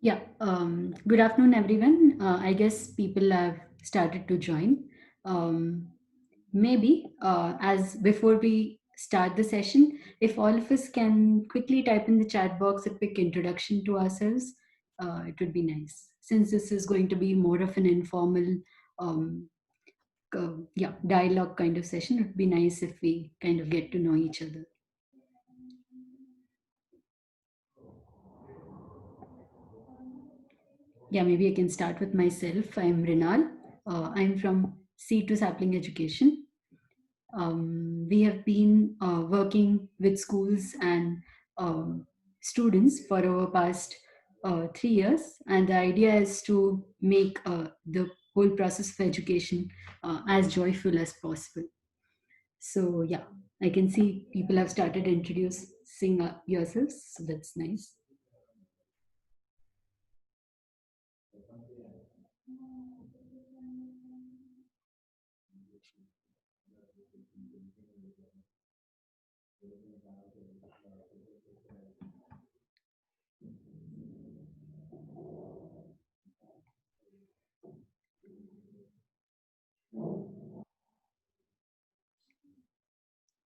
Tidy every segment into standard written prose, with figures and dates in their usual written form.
Yeah, good afternoon, everyone. I guess people have started to join. Um, Maybe as before we start the session, if all of us can quickly type in the chat box a quick introduction to ourselves, it would be nice. Since this is going to be more of an informal, um, dialogue kind of session, it would be nice if we kind of get to know each other. Yeah, maybe I can start with myself. I'm Rinal. I'm from Seed2Sapling Education. We have been working with schools and um, students for over past 3 years, and the idea is to make the whole process of education as joyful as possible. So, yeah, I can see people have started introducing yourselves, so that's nice.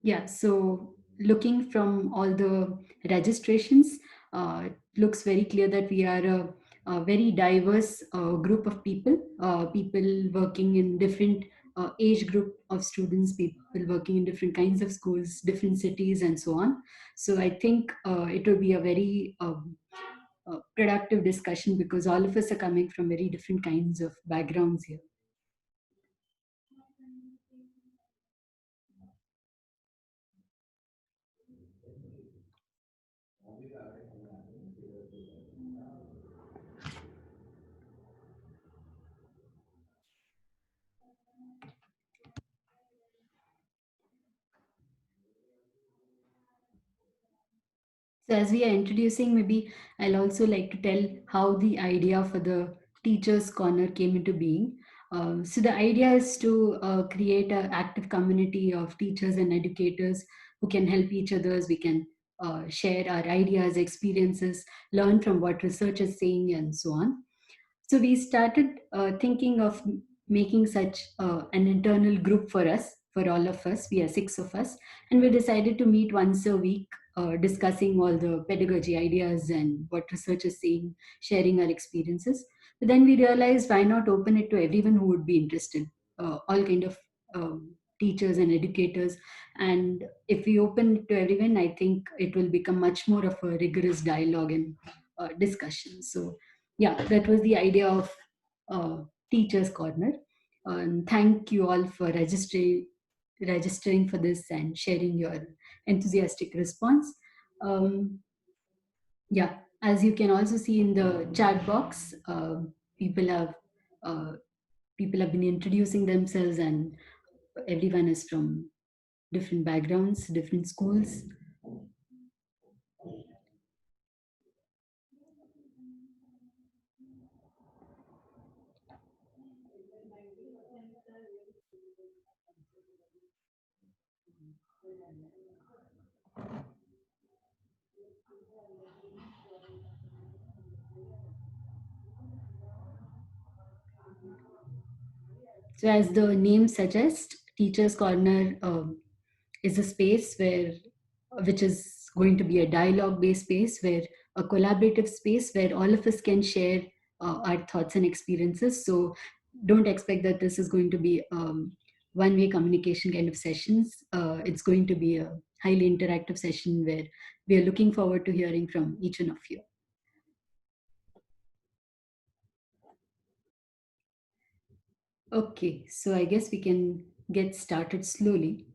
Yeah, so looking from all the registrations, it looks very clear that we are a very diverse group of people, people working in different age group of students, people working in different kinds of schools, different cities, and so on. So I think it will be a very productive discussion because all of us are coming from very different kinds of backgrounds here. So as we are introducing, maybe I'll also like to tell how the idea for the Teachers Corner came into being. So the idea is to create an active community of teachers and educators who can help each others. We can share our ideas, experiences, learn from what research is saying, and so on. So we started thinking of making such an internal group for us, for all of us. We are six of us, and we decided to meet once a week, discussing all the pedagogy ideas and what research is saying, sharing our experiences. But then we realized why not open it to everyone who would be interested, all kind of teachers and educators. And if we open it to everyone, I think it will become much more of a rigorous dialogue and discussion. So yeah, that was the idea of uh, Teachers Corner. And thank you all for registering for this and sharing your enthusiastic response. Um, yeah, as you can also see in the chat box, people have uh, people have been introducing themselves, and everyone is from different backgrounds, different schools. So, as the name suggests, Teachers Corner is a space which is going to be a dialogue based space, where a collaborative space where all of us can share our thoughts and experiences. So, don't expect that this is going to be one way communication kind of sessions. It's going to be a highly interactive session where we are looking forward to hearing from each one of you. Okay, so I guess we can get started slowly.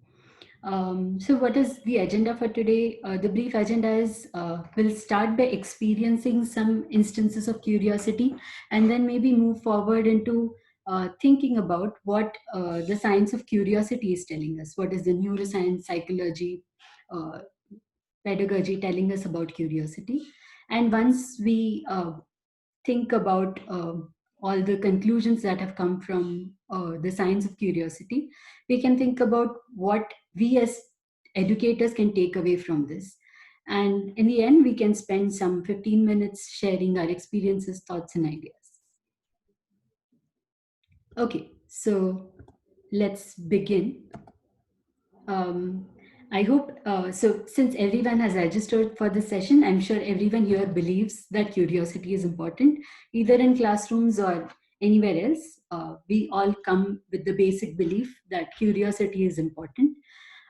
So, what is the agenda for today? The brief agenda is we'll start by experiencing some instances of curiosity and then maybe move forward into thinking about what the science of curiosity is telling us. What is the neuroscience, psychology, uh, pedagogy telling us about curiosity? And once we think about all the conclusions that have come from the science of curiosity, we can think about what we as educators can take away from this. And in the end, we can spend some 15 minutes sharing our experiences, thoughts, and ideas. Okay, so let's begin. Um, I hope so. Since everyone has registered for this session, I'm sure everyone here believes that curiosity is important, either in classrooms or anywhere else. We all come with the basic belief that curiosity is important.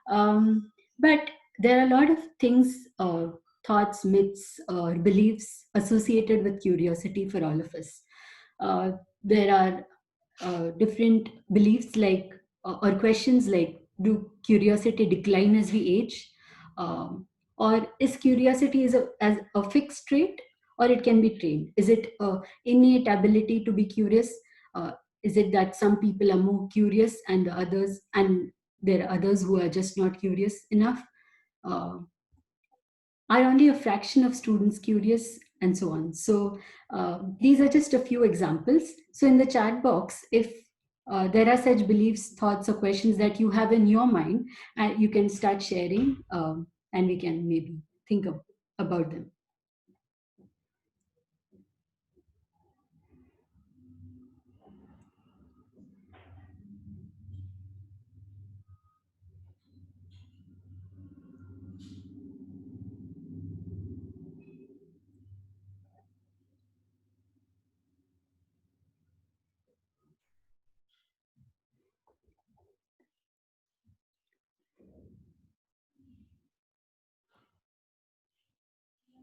But there are a lot of things, thoughts, myths, or beliefs associated with curiosity for all of us. There are different beliefs like or questions like, do curiosity decline as we age, or is curiosity as a fixed trait, or it can be trained? Is it a innate ability to be curious? uh, is it that some people are more curious and the others, and there are others who are just not curious enough? uh, are only a fraction of students curious, and so on? So these are just a few examples. So in the chat box, if there are such beliefs, thoughts, or questions that you have in your mind, you can start sharing, and we can maybe think about them.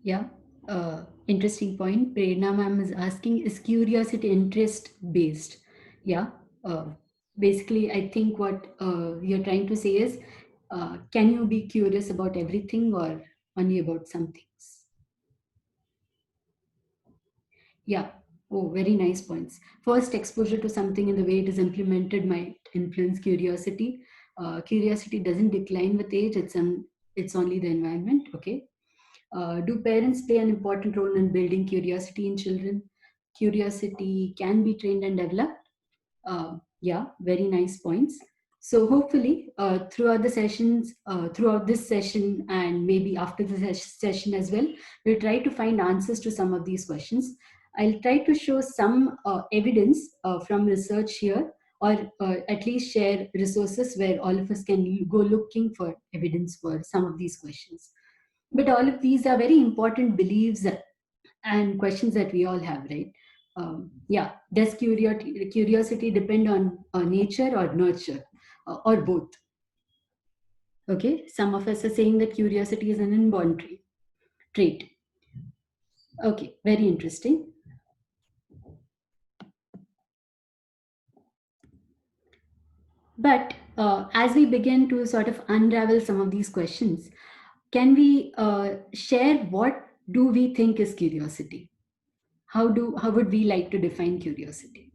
Yeah, interesting point. Prerna ma'am is asking, is curiosity interest based? Yeah, uh, basically, I think what you're trying to say is, can you be curious about everything or only about some things? Yeah. Oh, very nice points. First, exposure to something in the way it is implemented might influence curiosity. Curiosity doesn't decline with age. It's only the environment. Okay. Do parents play an important role in building curiosity in children? Curiosity can be trained and developed. Yeah, very nice points. So hopefully, throughout this session, and maybe after the session as well, we'll try to find answers to some of these questions. I'll try to show some evidence from research here, or at least share resources where all of us can go looking for evidence for some of these questions. But all of these are very important beliefs and questions that we all have, right? Yeah, does curiosity depend on nature or nurture, or both? Okay, some of us are saying that curiosity is an inborn trait. Okay, very interesting. But as we begin to sort of unravel some of these questions, can we share what do we think is curiosity? How would we like to define curiosity?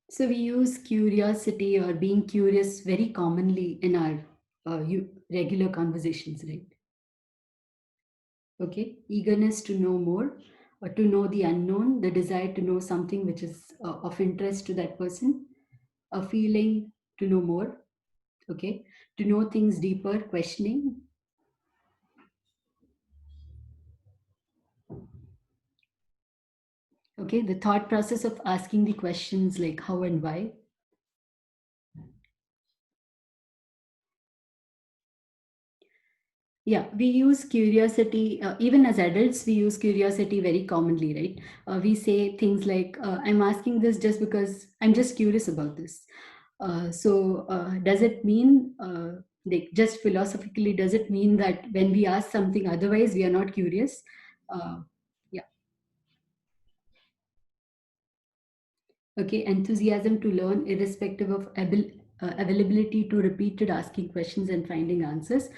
So we use curiosity or being curious very commonly in our regular conversations, right? Okay, eagerness to know more, or to know the unknown, the desire to know something which is of interest to that person, a feeling to know more. Okay, to know things deeper, questioning. Okay, the thought process of asking the questions like how and why. Yeah, we use curiosity, even as adults, we use curiosity very commonly, right? We say things like, I'm asking this just because I'm just curious about this. Does it mean, like, just philosophically, does it mean that when we ask something otherwise, we are not curious? Uh, yeah. Okay, enthusiasm to learn, irrespective of availability to repeated asking questions and finding answers.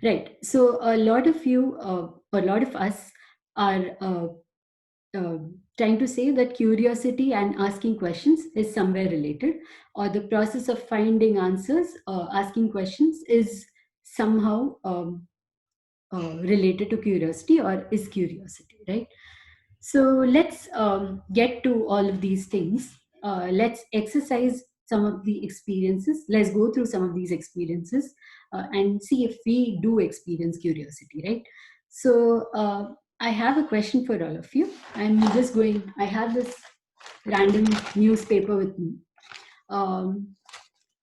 Right. So a lot of us are uh, trying to say that curiosity and asking questions is somewhere related, or the process of finding answers, asking questions, is somehow related to curiosity, or is curiosity, right? So let's get to all of these things. Let's exercise some of the experiences. Let's go through some of these experiences and see if we do experience curiosity, right? So I have a question for all of you. I have this random newspaper with me.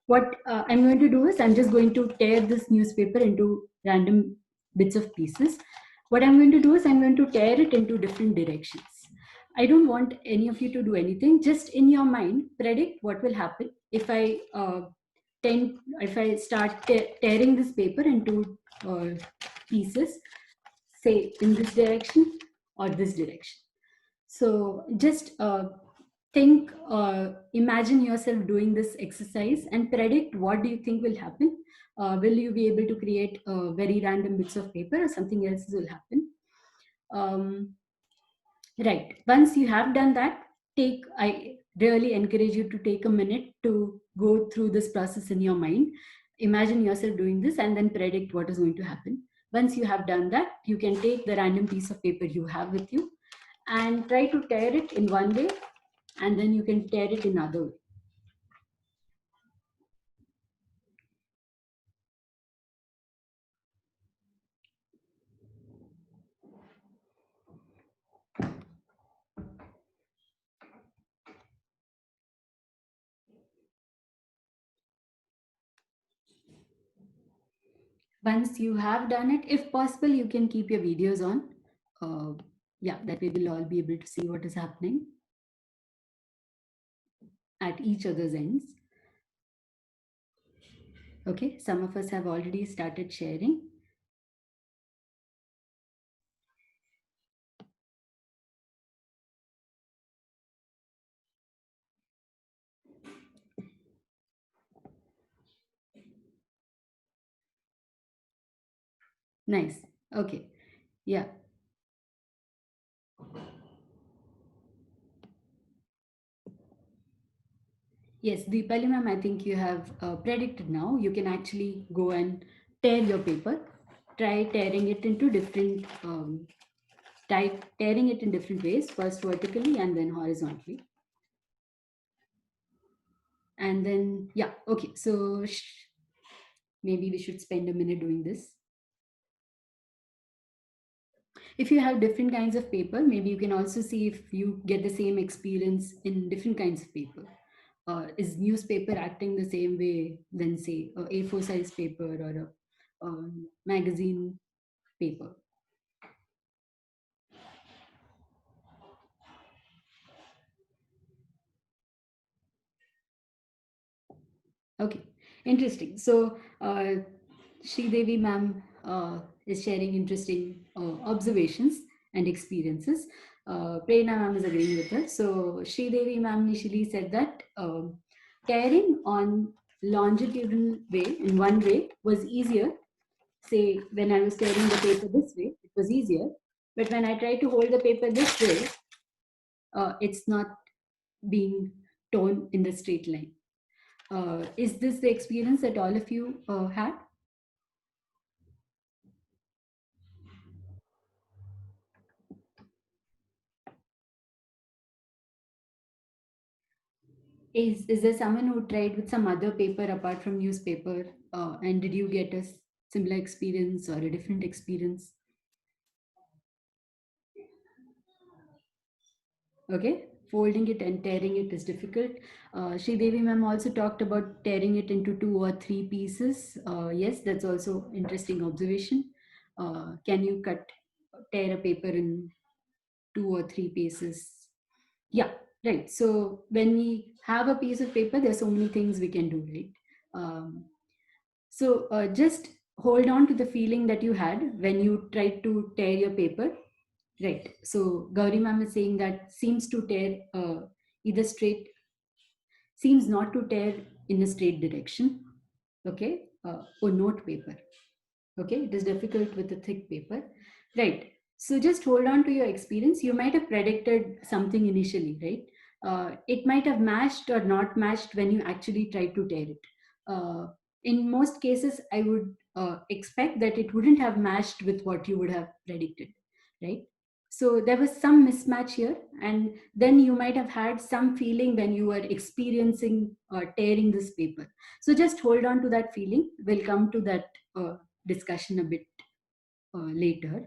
What I'm going to do is I'm just going to tear this newspaper into random bits of pieces. What I'm going to do is I'm going to tear it into different directions. I don't want any of you to do anything. Just in your mind, predict what will happen if I start tearing this paper into pieces, say in this direction or this direction. So just imagine yourself doing this exercise and predict what do you think will happen. Will you be able to create very random bits of paper, or something else will happen? Um, right. Once you have done that, I really encourage you to take a minute to go through this process in your mind. Imagine yourself doing this and then predict what is going to happen. Once you have done that, you can take the random piece of paper you have with you and try to tear it in one way, and then you can tear it in other way. Once you have done it, if possible, you can keep your videos on. uh, yeah, that way we'll all be able to see what is happening at each other's ends. Okay, some of us have already started sharing. Nice. Okay. Yeah. Yes, Deepali ma'am, I think you have predicted now. You can actually go and tear your paper. Try tearing it into different tearing it in different ways, first vertically and then horizontally. And then, yeah, okay. So maybe we should spend a minute doing this. If you have different kinds of paper, maybe you can also see if you get the same experience in different kinds of paper. Is newspaper acting the same way than, say, a A4 size paper or a magazine paper? Okay, interesting. So, Sri Devi ma'am is sharing interesting observations and experiences. Prerna ma'am is agreeing with her. So, Sri Devi ma'am initially said that tearing on longitudinal way in one way was easier. Say, when I was tearing the paper this way, it was easier. But when I try to hold the paper this way, it's not being torn in the straight line. Is this the experience that all of you had? Is there someone who tried with some other paper apart from newspaper? And did you get a similar experience or a different experience? Okay, folding it and tearing it is difficult. Sri Devi ma'am also talked about tearing it into two or three pieces. Yes, that's also interesting observation. Can you tear a paper in two or three pieces? Yeah, right. So when we have a piece of paper, there's so many things we can do, right? So just hold on to the feeling that you had when you tried to tear your paper. Right. So Gauri ma'am is saying that seems to tear either straight, seems not to tear in a straight direction. Okay. Or note paper. Okay. It is difficult with a thick paper. Right. So just hold on to your experience. You might have predicted something initially, right? It might have matched or not matched when you actually tried to tear it. Uh, in most cases, I would expect that it wouldn't have matched with what you would have predicted, right? So there was some mismatch here, and then you might have had some feeling when you were experiencing tearing this paper. So just hold on to that feeling. We'll come to that discussion a bit later.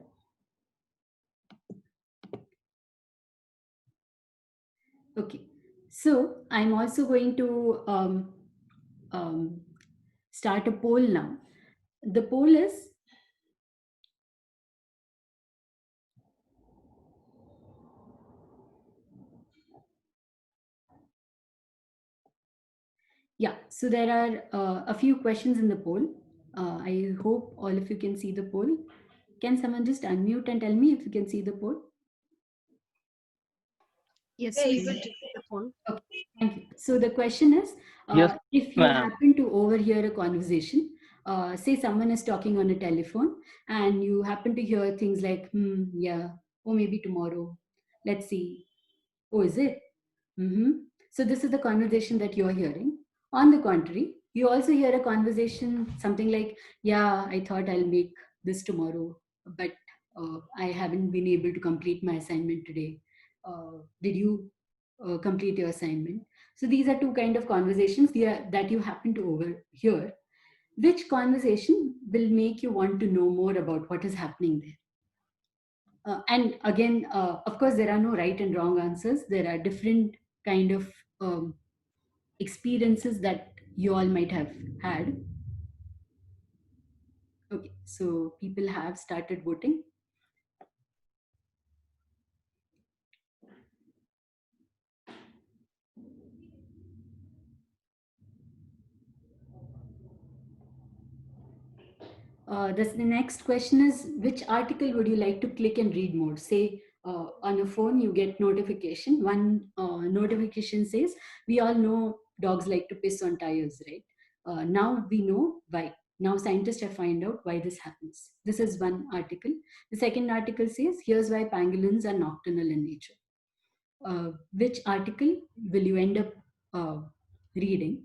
Okay, so I'm also going to um, start a poll now. The poll is, yeah, so there are a few questions in the poll. I hope all of you can see the poll. Can someone just unmute and tell me if you can see the poll? Yes, we able to see the poll. Okay, thank you. So the question is, Yes, if you ma'am. happen to overhear a conversation, say someone is talking on a telephone, and you happen to hear things like, yeah, or maybe tomorrow, let's see, oh, is it? Mm-hmm. So this is the conversation that you're hearing. On the contrary, you also hear a conversation, something like, yeah, I thought I'll make this tomorrow, but I haven't been able to complete my assignment today. Did you complete your assignment? So these are two kind of conversations that you happen to overhear. Which conversation will make you want to know more about what is happening there? And again, of course, there are no right and wrong answers. There are different kind of experiences that you all might have had. Okay, so people have started voting. The next question is, which article would you like to click and read more? Say on a phone, you get notification. One notification says, we all know dogs like to piss on tires, right? Now we know why. Now scientists have found out why this happens. This is one article. The second article says, here's why pangolins are nocturnal in nature. Which article will you end up uh, reading?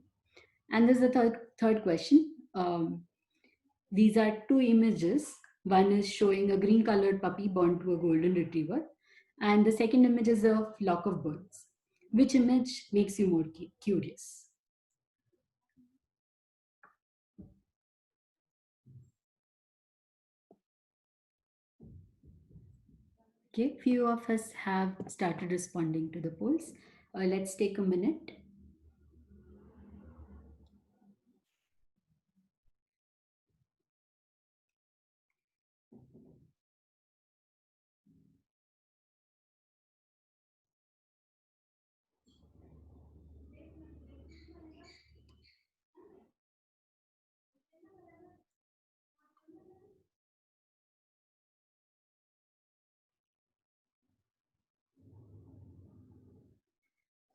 And there's the third question. These are two images. One is showing a green colored puppy born to a golden retriever, and the second image is a flock of birds. Which image makes you more curious? Okay, few of us have started responding to the polls. Let's take a minute.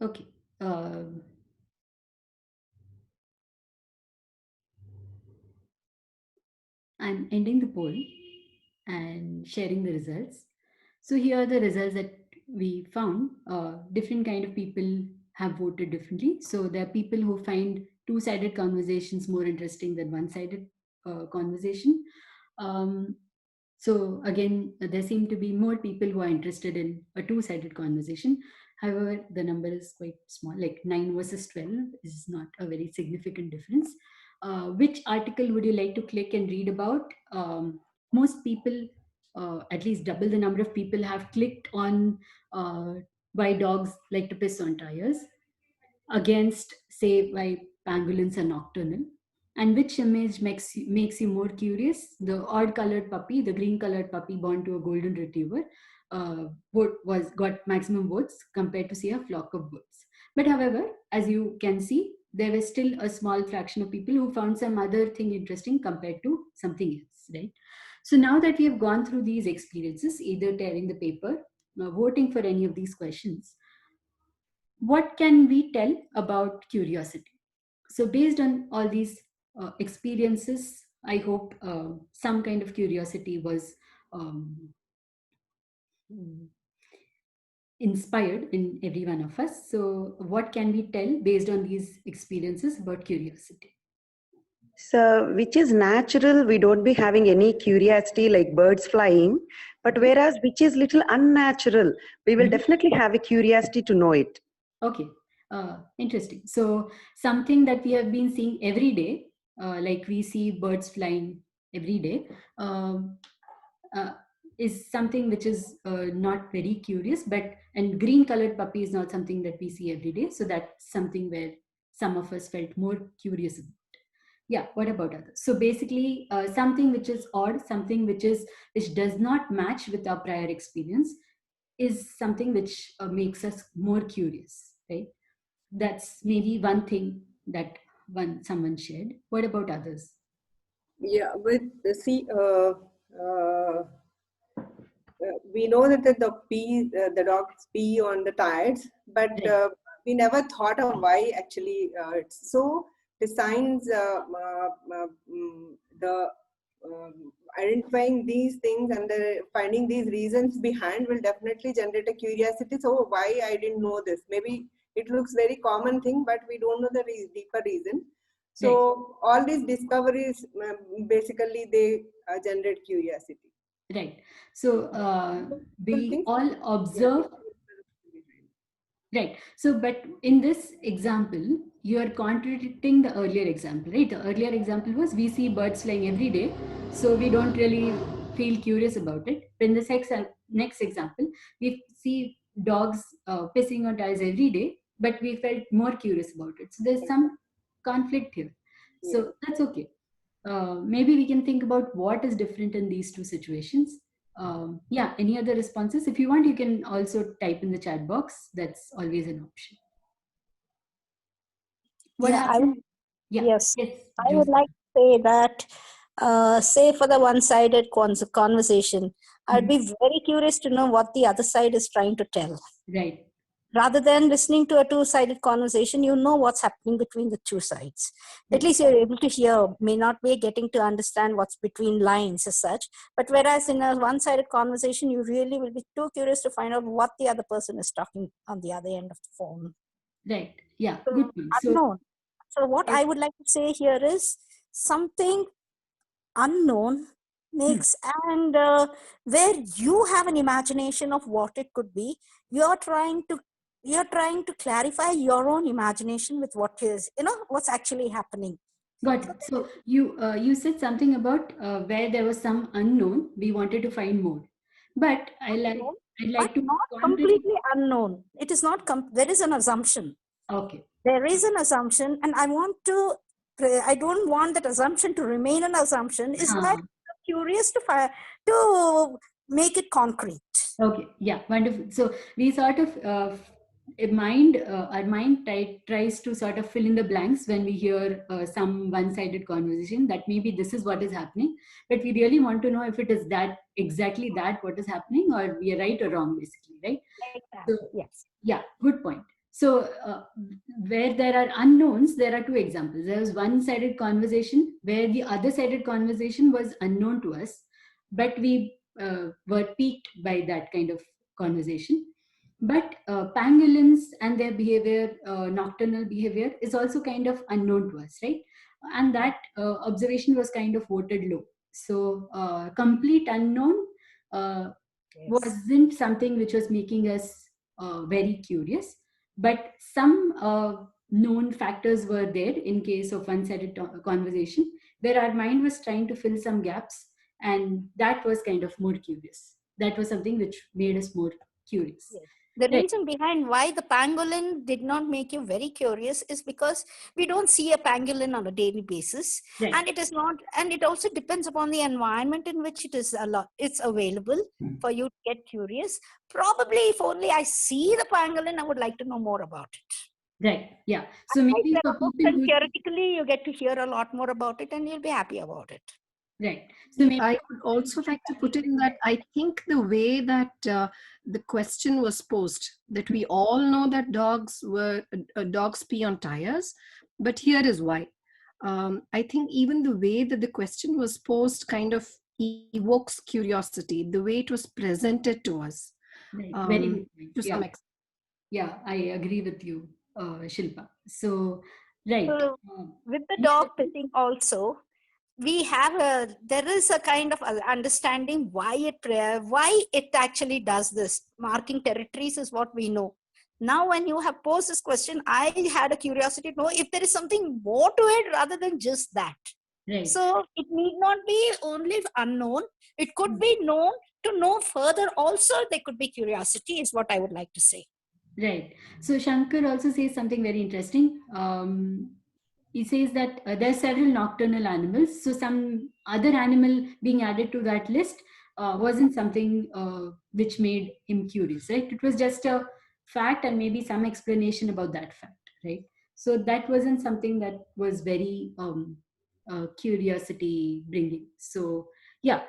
Okay. I'm ending the poll and sharing the results. So here are the results that we found. Different kind of people have voted differently. So there are people who find two-sided conversations more interesting than one-sided conversation. Um, so again, there seem to be more people who are interested in a two-sided conversation. However, the number is quite small, like 9 versus 12 is not a very significant difference. Which article would you like to click and read about? Most people, at least double the number of people, have clicked on why dogs like to piss on tires, against say why pangolins are nocturnal. And which image makes you more curious? The odd colored puppy, the green colored puppy born to a golden retriever, got maximum votes compared to say a flock of birds. But however, as you can see, there was still a small fraction of people who found some other thing interesting compared to something else, right? So now that we have gone through these experiences, either tearing the paper, voting for any of these questions, what can we tell about curiosity? So based on all these experiences, I hope some kind of curiosity was um, inspired in every one of us. So what can we tell based on these experiences about curiosity? So, which is natural, we don't be having any curiosity like birds flying. But Okay. whereas which is little unnatural, we will Mhm. definitely have a curiosity to know it. Okay. Interesting. So something that we have been seeing every day, like we see birds flying every day, um, uh, is something which is not very curious. But and green colored puppy is not something that we see every day. So that's something where some of us felt more curious about. Yeah. What about others? So basically, something which is odd, something which does not match with our prior experience, is something which makes us more curious, right? That's maybe one thing that one someone shared. What about others? Yeah, with see, we know that the dogs pee on the tires, but Right. we never thought of why actually it's so. The science, the identifying these things and finding these reasons behind will definitely generate a curiosity. So why I didn't know this? Maybe it looks very common thing, but we don't know the deeper reason. Right. So all these discoveries basically they generate curiosity. Right. So Don't we think so. all Yeah. observe. Right. So, but in this example, you are contradicting the earlier example, right? The earlier example was we see birds flying every day, so we don't really feel curious about it. But in the next example, we see dogs pissing on tires every day, but we felt more curious about it. So there's some conflict here. Yeah. So that's okay. Maybe we can think about what is different in these two situations. Yeah, any other responses? If you want, you can also type in the chat box. That's always an option. What Yeah, happened? Yeah, yes, yes, I would Joseph. like to say that, say for the one-sided conversation, I'd Hmm. be very curious to know what the other side is trying to tell. Right, Rather than listening to a two-sided conversation, you know what's happening between the two sides. At right, least you're able to hear, may not be getting to understand what's between lines as such. But whereas in a one-sided conversation, you really will be too curious to find out what the other person is talking on the other end of the phone. right. Yeah, So good point. So, unknown. So what I, I would like to say here is something unknown hmm, makes, and where you have an imagination of what it could be, you're trying to clarify your own imagination with what is, what's actually happening. got So it. So you said something about where there was some unknown. We wanted to find more, but unknown, I'd but like to not contradict. completely unknown. It is not. There is an assumption. Okay. There is an assumption, and I want to. I don't want that assumption to remain an assumption. Is why Huh. I'm curious to make it concrete. Okay, yeah, wonderful. So we sort of our mind tries to sort of fill in the blanks when we hear some one-sided conversation that maybe this is what is happening, but we really want to know if it is that exactly that what is happening, or we are right or wrong, basically, right? So Exactly. Yes. yeah, good point. So where there are unknowns, there are two examples. There was one-sided conversation where the other sided conversation was unknown to us, but we were piqued by that kind of conversation. But pangolins and their behavior, nocturnal behavior, is also kind of unknown to us, right? And that observation was kind of voted low. So complete unknown uh, Yes. wasn't something which was making us very curious, but some known factors were there in case of one-sided conversation, where our mind was trying to fill some gaps, and that was kind of more curious. That was something which made us more curious. Yes. The Right, reason behind why the pangolin did not make you very curious is because we don't see a pangolin on a daily basis, right. and it is not, and it also depends upon the environment in which it is it's available for you to get curious. Probably, if only I see the pangolin, I would like to know more about it. Right, yeah. So Otherwise, maybe there for are books, people and who, theoretically, you get to hear a lot more about it, and you'll be happy about it. right. So maybe I for would people also like to put in that I think the way that the question was posed, that we all know that dogs pee on tires, but here is why. I think even the way that the question was posed kind of evokes curiosity, the way it was presented to us, right, very good to point. some Yeah, extent. yeah, I agree with you, Shilpa. So, right. So, Um, with the any other dog thing? pissing also, there is a kind of understanding why it actually does this. Marking territories is what we know. Now, when you have posed this question, I had a curiosity to know if there is something more to it rather than just that. Right. So it need not be only unknown. It could be known. To know further also, there could be curiosity, is what I would like to say. Right. So Shankar also says something very interesting. He says that there are several nocturnal animals. So some other animal being added to that list wasn't something which made him curious, right? It was just a fact and maybe some explanation about that fact, right? So that wasn't something that was very curiosity bringing. So yeah,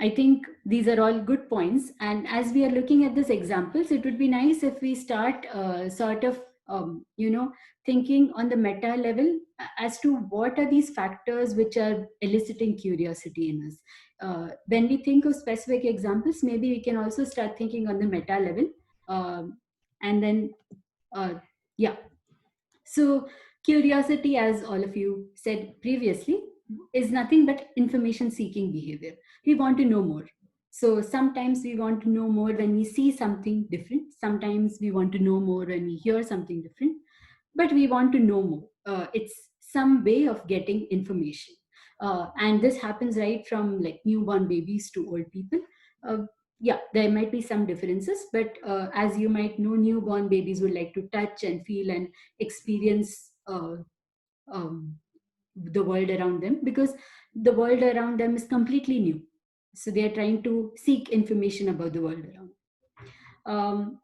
I think these are all good points. And as we are looking at these examples, it would be nice if we start sort of, thinking on the meta level as to what are these factors which are eliciting curiosity in us. When we think of specific examples, maybe we can also start thinking on the meta level. And then, yeah. So, curiosity, as all of you said previously, is nothing but information seeking behavior. We want to know more. So, sometimes we want to know more when we see something different. Sometimes we want to know more when we hear something different. But we want to know more. It's some way of getting information. And this happens right from like newborn babies to old people. Uh, yeah, there might be some differences, but as you might know, newborn babies would like to touch and feel and experience um, the world around them, because the world around them is completely new. So they are trying to seek information about the world around.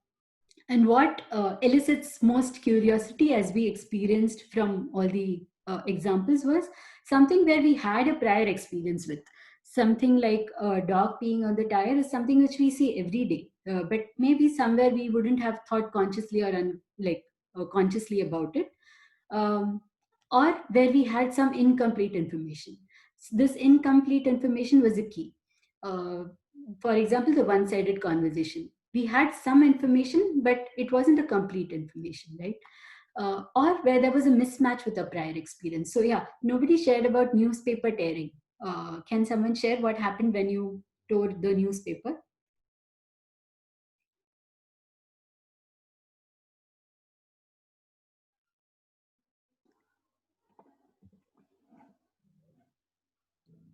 And what elicits most curiosity, as we experienced from all the examples, was something where we had a prior experience with. Something like a dog peeing on the tire is something which we see every day, but maybe somewhere we wouldn't have thought consciously or consciously about it, um, or where we had some incomplete information. This incomplete information was a key. Uh, for example, the one-sided conversation. We had some information, but it wasn't a complete information, right? Or where there was a mismatch with a prior experience. So yeah, nobody shared about newspaper tearing. Can someone share what happened when you tore the newspaper?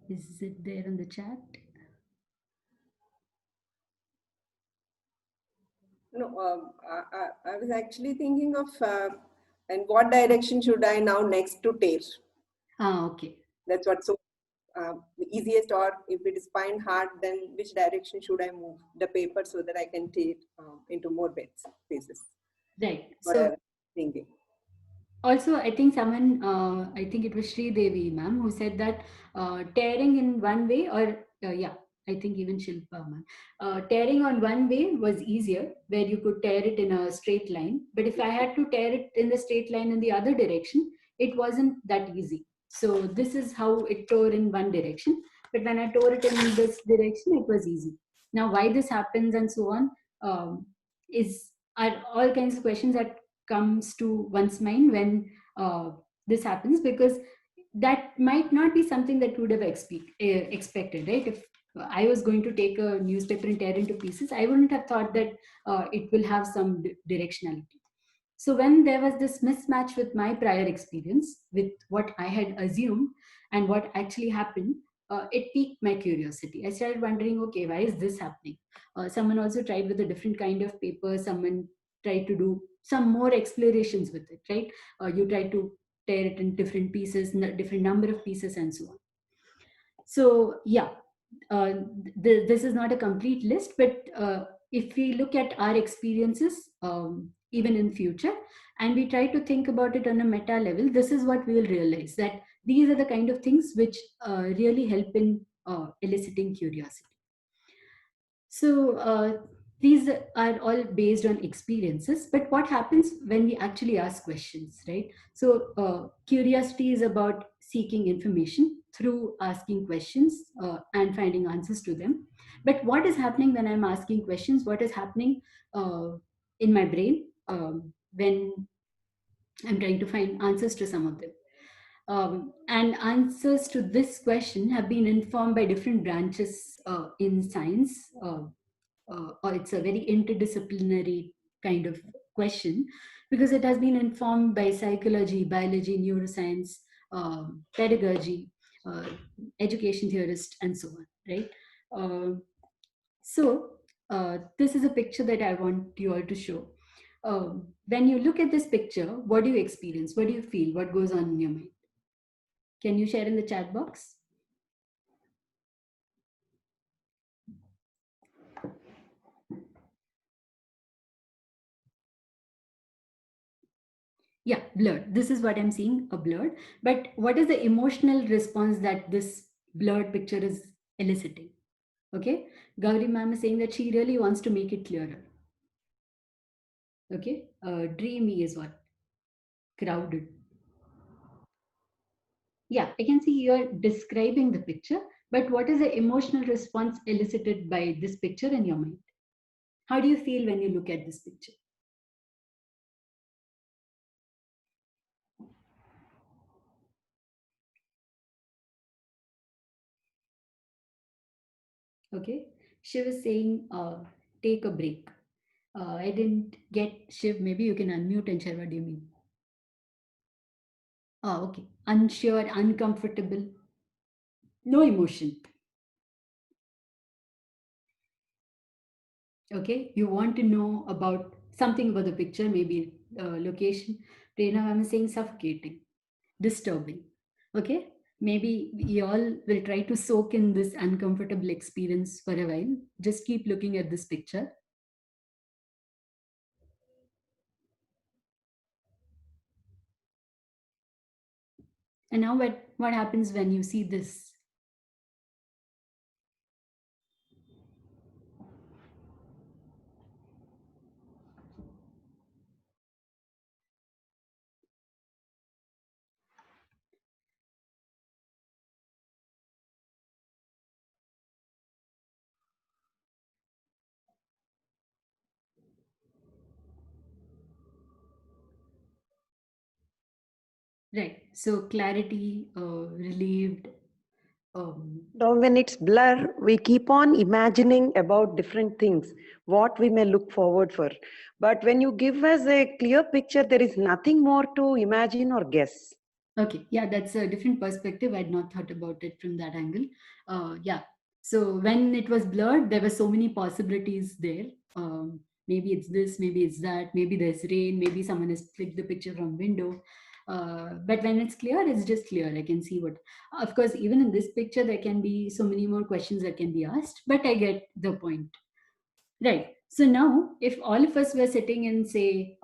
Is it there in the chat? No, I was actually thinking of and what direction should I now next to tear? Okay. That's what's so the easiest, or if it is fine hard, then which direction should I move the paper so that I can tear into more bits, pieces? Right. What So I was thinking. also, I think someone, I think it was Sri Devi, ma'am, who said that tearing in one way, or yeah, I think even Shilpa, ma'am, tearing on one way was easier, where you could tear it in a straight line. But if I had to tear it in the straight line in the other direction, it wasn't that easy. So this is how it tore in one direction. But when I tore it in this direction, it was easy. Now, why this happens and so on is are all kinds of questions that comes to one's mind when this happens, because that might not be something that would have expected, right? If I was going to take a newspaper and tear into pieces, I wouldn't have thought that it will have some directionality. So when there was this mismatch with my prior experience, with what I had assumed and what actually happened, it piqued my curiosity. I started wondering, okay, why is this happening? Someone also tried with a different kind of paper. Someone tried to do some more explorations with it, right? You try to tear it in different pieces, different number of pieces, and so on. So yeah, uh, this is not a complete list, but if we look at our experiences, even in future, and we try to think about it on a meta level, this is what we will realize, that these are the kind of things which really help in eliciting curiosity. So these are all based on experiences, but what happens when we actually ask questions, right? So curiosity is about seeking information through asking questions and finding answers to them. But what is happening when I'm asking questions? What is happening in my brain when I'm trying to find answers to some of them? And answers to this question have been informed by different branches in science, or it's a very interdisciplinary kind of question, because it has been informed by psychology, biology, neuroscience, pedagogy, uh, education theorist, and so on, right? Uh, so this is a picture that I want you all to show. When you look at this picture, what do you experience? What do you feel? What goes on in your mind? Can you share in the chat box? Yeah, blurred. This is what I'm seeing, a blurred. But what is the emotional response that this blurred picture is eliciting? Okay, Gauri ma'am is saying that she really wants to make it clearer. Okay, dreamy is what? Crowded. Yeah, I can see you're describing the picture, but what is the emotional response elicited by this picture in your mind? How do you feel when you look at this picture? Okay, Shiv is saying, take a break. I didn't get Shiv. Maybe you can unmute and share what do you mean. Oh, okay. Unsure, uncomfortable, no emotion. Okay, you want to know about something about the picture, maybe location. Prerna ma'am is saying suffocating, disturbing. Okay, maybe we all will try to soak in this uncomfortable experience for a while. Just keep looking at this picture. And now what happens when you see this? Right. So clarity, relieved. Now, when it's blur, we keep on imagining about different things, what we may look forward for. But when you give us a clear picture, there is nothing more to imagine or guess. Okay, yeah, that's a different perspective. I'd not thought about it from that angle. Yeah, so when it was blurred, there were so many possibilities there. Maybe it's this, maybe it's that, maybe there's rain, maybe someone has clicked the picture from window. But when it's clear, it's just clear. I can see what, of course, even in this picture, there can be so many more questions that can be asked, but I get the point. Right. So now, if all of us were sitting in, say,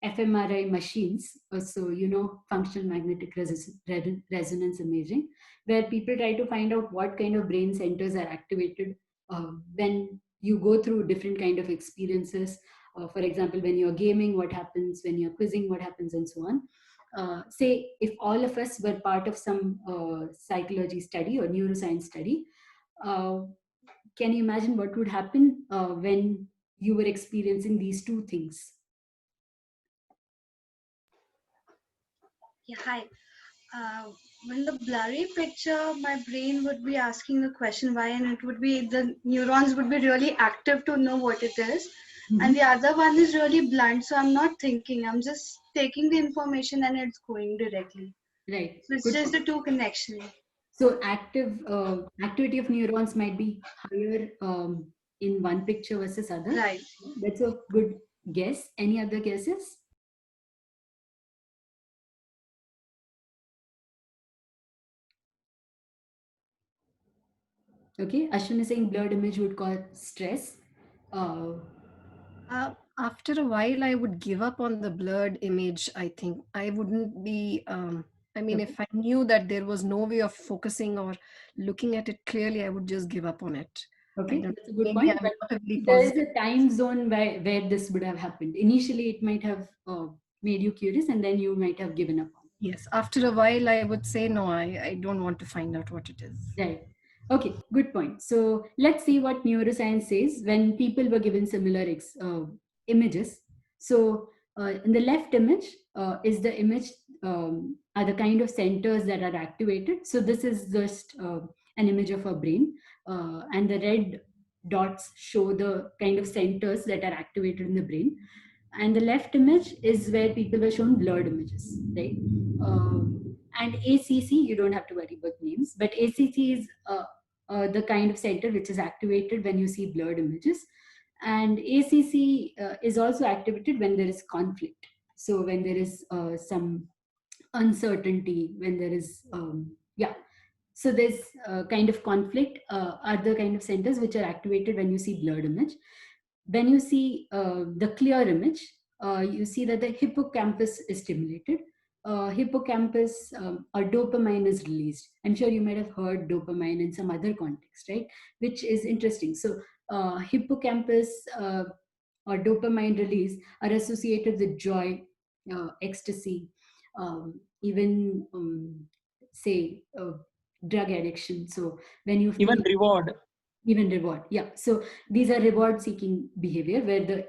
fMRI machines, so functional magnetic resonance imaging, where people try to find out what kind of brain centers are activated when you go through different kind of experiences. For example, when you're gaming, what happens? When you're quizzing, what happens, and so on. Say if all of us were part of some psychology study or neuroscience study, uh, can you imagine what would happen when you were experiencing these two things? Yeah, hi. When the blurry picture, my brain would be asking the question why, and it would be the neurons would be really active to know what it is. And the other one is really blunt, so I'm not thinking, I'm just taking the information and it's going directly. Right. So it's Good just point. the two connections. So activity of neurons might be higher in one picture versus other. Right. That's a good guess. Any other guesses? Okay, Ashwin is saying blurred image would cause stress. Uh, After a while, I would give up on the blurred image. I think I wouldn't be. I mean, okay. if I knew that there was no way of focusing or looking at it clearly, I would just give up on it. I Okay, don't. that's a good Maybe point. I'm But not a very there is positive. a time zone where this would have happened. Initially, it might have made you curious, and then you might have given up on it. Yes, after a while, I would say no. I don't want to find out what it is. Right. Okay, good point. So let's see what neuroscience says when people were given similar images. So in the left image is the image are the kind of centers that are activated. So this is just an image of a brain, and the red dots show the kind of centers that are activated in the brain. And the left image is where people were shown blurred images, right? And ACC, you don't have to worry about names, but ACC is the kind of center which is activated when you see blurred images. And ACC is also activated when there is conflict. So when there is some uncertainty, when there is, so there's kind of conflict are the kind of centers which are activated when you see blurred image. When you see the clear image, you see that the hippocampus is stimulated. Hippocampus or dopamine is released. I'm sure you might have heard dopamine in some other context, right? Which is interesting. So hippocampus or dopamine release are associated with joy, ecstasy, even say drug addiction. So when you Even feel reward. even reward, yeah. So these are reward seeking behavior where the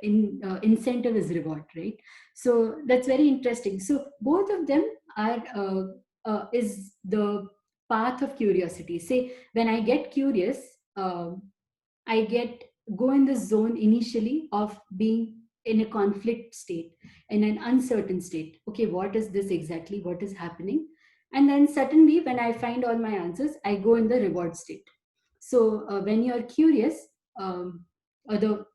incentive is reward, right? So that's very interesting. So both of them are is the path of curiosity. Say when I get curious, I get go in the zone initially of being in a conflict state, in an uncertain state. Okay, what is this exactly? What is happening? And then suddenly, when I find all my answers, I go in the reward state. So when you're curious, or the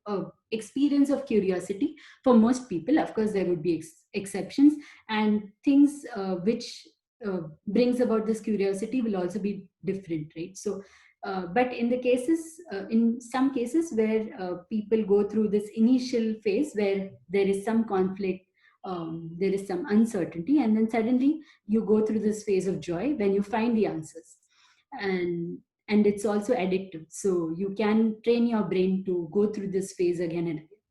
experience of curiosity for most people, of course, there would be exceptions, and things which brings about this curiosity will also be different, right? So but in the cases, in some cases where people go through this initial phase where there is some conflict, there is some uncertainty, and then suddenly you go through this phase of joy when you find the answers. And it's also addictive. So you can train your brain to go through this phase again and again.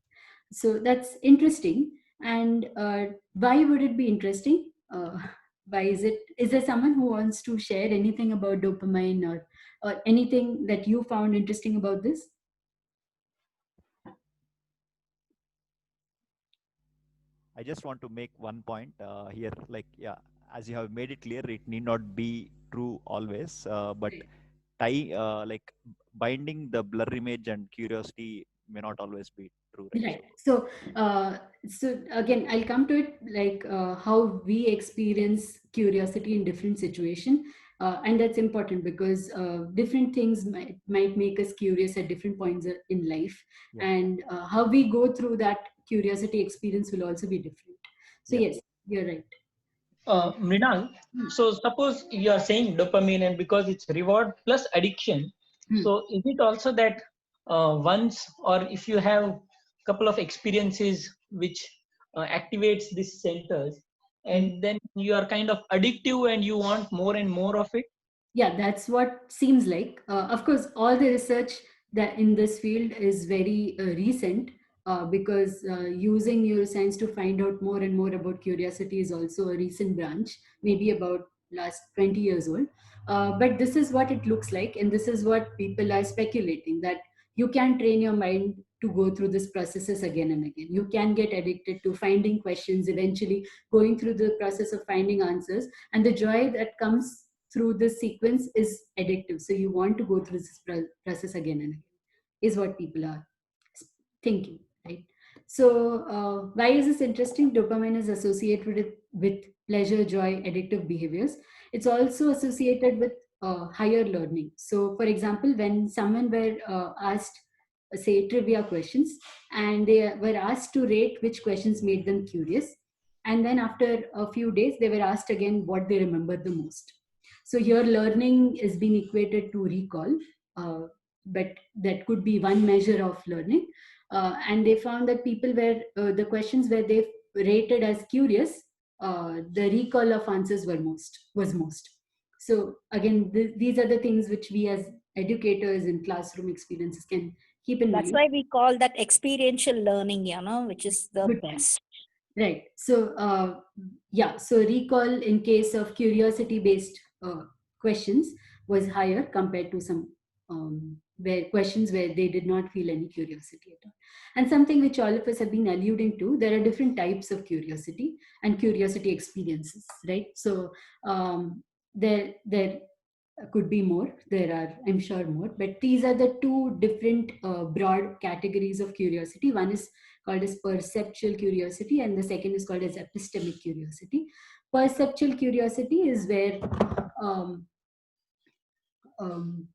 So that's interesting. And why would it be interesting? Why is it? Is there someone who wants to share anything about dopamine, or anything that you found interesting about this? I just want to make one point here. Like, yeah, as you have made it clear, it need not be true always, but like binding the blur image and curiosity may not always be true, right? Right. So, so again, I'll come to it, like how we experience curiosity in different situation, and that's important because different things might make us curious at different points in life, Yeah. and how we go through that curiosity experience will also be different. So Yeah. yes, you're right. Mrinal, so suppose you are saying dopamine, and because it's reward plus addiction, so is it also that once, or if you have couple of experiences which activates these centers, and then you are kind of addictive and you want more and more of it? Yeah, that's what seems like. Of course, all the research that in this field is very recent, because using neuroscience to find out more and more about curiosity is also a recent branch, maybe about last 20 years old. But this is what it looks like, and this is what people are speculating, that you can train your mind to go through these processes again and again. You can get addicted to finding questions, eventually going through the process of finding answers, and the joy that comes through this sequence is addictive. So you want to go through this process again and again, is what people are thinking, right? So why is this interesting? Dopamine is associated with pleasure, joy, addictive behaviors. It's also associated with higher learning. So for example, when someone were asked, say, trivia questions, and they were asked to rate which questions made them curious, and then after a few days they were asked again what they remember the most. So here learning is being equated to recall, but that could be one measure of learning. And they found that people were the questions where they rated as curious, the recall of answers was most. So again, these are the things which we as educators in classroom experiences can keep in That's mind. why we call that experiential learning, which is the Good point. best. Right. So, yeah, so recall in case of curiosity based questions was higher compared to some where questions where they did not feel any curiosity at all. And something which all of us have been alluding to, there are different types of curiosity and curiosity experiences, right? So there could be more. There are, I'm sure, more, but these are the two different broad categories of curiosity. One is called as perceptual curiosity, and the second is called as epistemic curiosity. Perceptual curiosity is where um, um,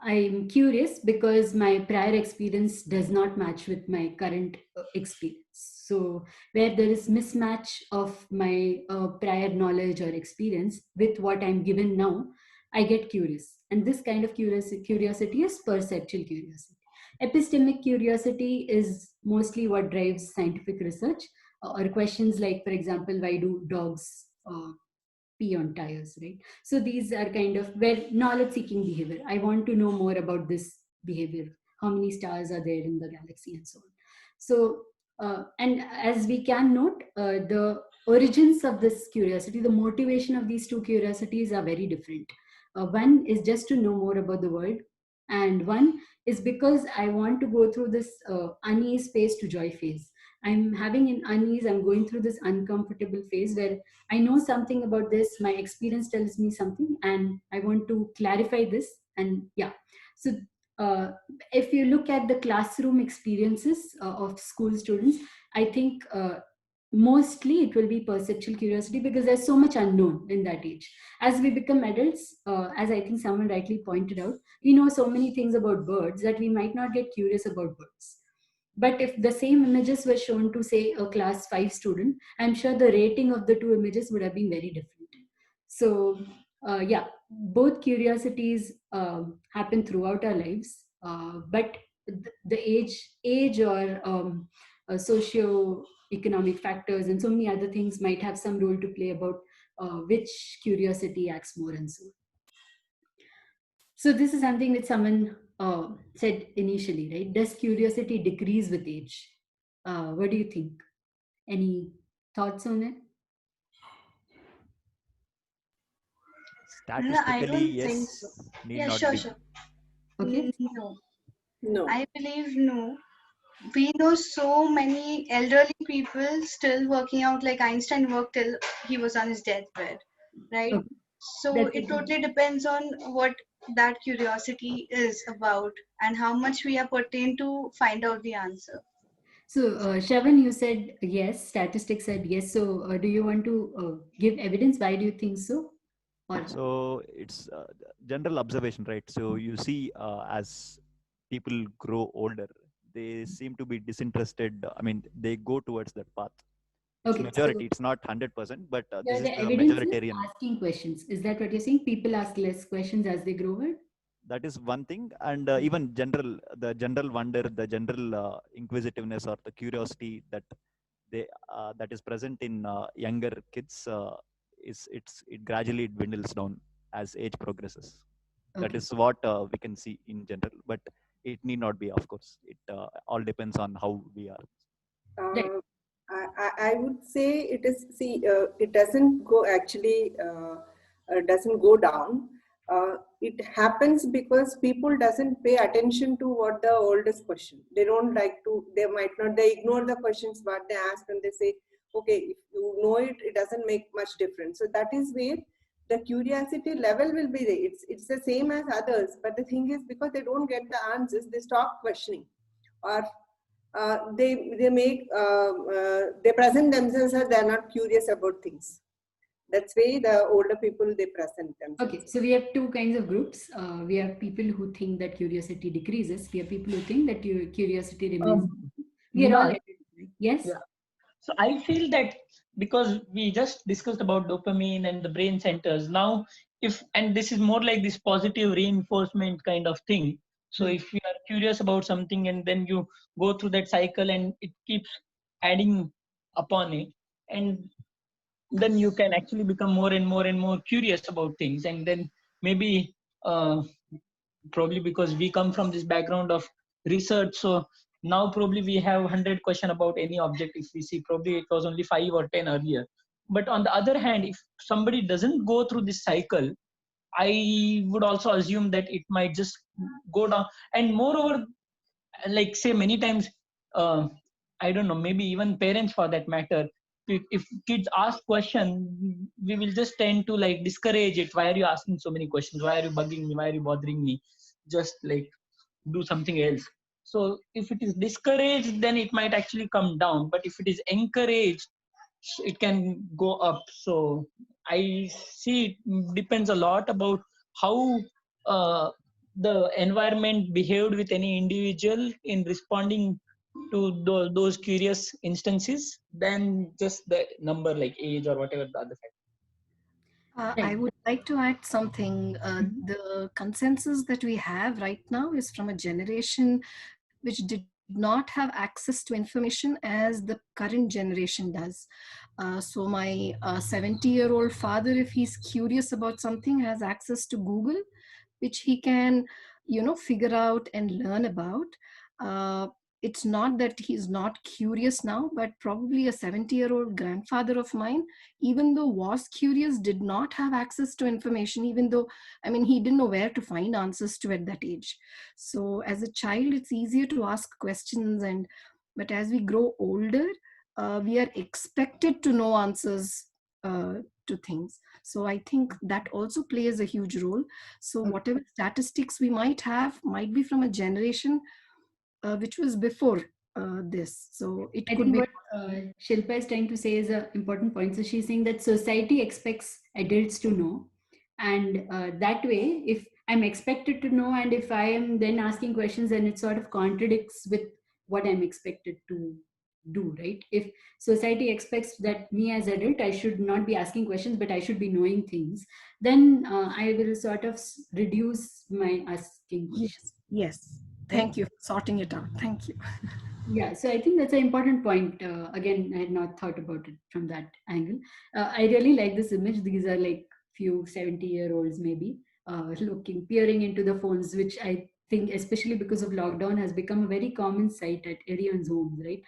I'm curious because my prior experience does not match with my current experience. So, where there is mismatch of my prior knowledge or experience with what I'm given now, I get curious. And this kind of curiosity is perceptual curiosity. Epistemic curiosity is mostly what drives scientific research, or questions like, for example, why do dogs pee on tires, right? So these are kind of where knowledge seeking behavior. I want to know more about this behavior. How many stars are there in the galaxy and so on. So, and as we can note, the origins of this curiosity, the motivation of these two curiosities are very different. One is just to know more about the world, and one is because I want to go through this unease phase to joy phase. I'm having an unease, I'm going through this uncomfortable phase where I know something about this, my experience tells me something, and I want to clarify this. And yeah, so uh, if you look at the classroom experiences of school students, I think mostly it will be perceptual curiosity because there's so much unknown in that age. As we become adults, as I think someone rightly pointed out, we know so many things about birds that we might not get curious about birds. But if the same images were shown to, say, a class 5 student, I'm sure the rating of the two images would have been very different. So, yeah, both curiosities happen throughout our lives, but the age or socio-economic factors and so many other things might have some role to play about which curiosity acts more and so on. So this is something that someone said initially, right? Does curiosity decrease with age? What do you think? Any thoughts on it? No, I Statistically, don't think so. yes, need Yeah, not sure, be. sure. Okay. No, No. I believe no. We know so many elderly people still working out, like Einstein worked till he was on his deathbed, right? Okay. So That's it it. totally depends on what that curiosity is about and how much we are pertained to find out the answer. So, Shravan, you said yes, statistics said yes. So, do you want to give evidence? Why do you think so? Or So it's general observation, right? So you see, as people grow older, they seem to be disinterested. I mean, they go towards that path. It's okay, so majority. It's not 100%, but this here is the the evidence is majoritarian. asking questions. Is that what you're saying? People ask less questions as they grow old? That is one thing, and even the general wonder, the general inquisitiveness or the curiosity that they that is present in younger kids it gradually dwindles down as age progresses. That Okay. is what we can see in general, but it need not be, of course. It all depends on how we are. Right. I would say it is, see, it doesn't go actually, doesn't go down. It happens because people doesn't pay attention to what the oldest question. They don't like to, they might not, they ignore the questions what they ask and they say, okay, if you know it, it doesn't make much difference. So that is where the curiosity level will be there. It's the same as others, but the thing is because they don't get the answers, they stop questioning, or they present themselves as they are not curious about things. That's why the older people, they present themselves. Okay, so we have two kinds of groups. We have people who think that curiosity decreases. We have people who think that your curiosity remains. We are all Mrinal, adults, right? Yes. yeah. So I feel that because we just discussed about dopamine and the brain centers. Now, if and this is more like this positive reinforcement kind of thing. So if you are curious about something and then you go through that cycle and it keeps adding upon it, and then you can actually become more and more and more curious about things, and then maybe probably because we come from this background of research, so now probably we have 100 question about any object. If we see, probably it was only 5 or 10 earlier. But on the other hand, if somebody doesn't go through this cycle, I would also assume that it might just go down. And moreover, like say many times, uh, I don't know, maybe even parents for that matter, if kids ask question, we will just tend to like discourage it. Why are you asking so many questions? Why are you bugging me? Why are you bothering me? Just like do something else. So if it is discouraged, then it might actually come down. But if it is encouraged, it can go up. So I see it depends a lot about how uh, the environment behaved with any individual in responding to those curious instances than just the number like age or whatever the other factor. I Right. would like to add something. The consensus that we have right now is from a generation which did not have access to information as the current generation does. So my 70-year-old father, if he's curious about something, has access to Google, which he can, figure out and learn about. Uh, it's not that he's not curious now, but probably a 70-year-old grandfather of mine, even though was curious, did not have access to information, even though, I mean, he didn't know where to find answers to at that age. So as a child, it's easier to ask questions, but as we grow older, we are expected to know answers uh, to things. So I think that also plays a huge role. So whatever statistics we might have might be from a generation which was before this. So it I could think be. what Shilpa is trying to say is an important point. So she's saying that society expects adults to know, and that way, if I'm expected to know, and if I am then asking questions, then it sort of contradicts with what I'm expected to do, right? If society expects that me as adult, I should not be asking questions, but I should be knowing things, then I will sort of reduce my asking questions. Yes, yes. Right? Thank you for sorting it out. Thank you. Yeah, so I think that's an important point. Again, I had not thought about it from that angle. I really like this image. These are like few 70-year-olds maybe peering into the phones, which I think, especially because of lockdown, has become a very common sight at everyone's homes, right?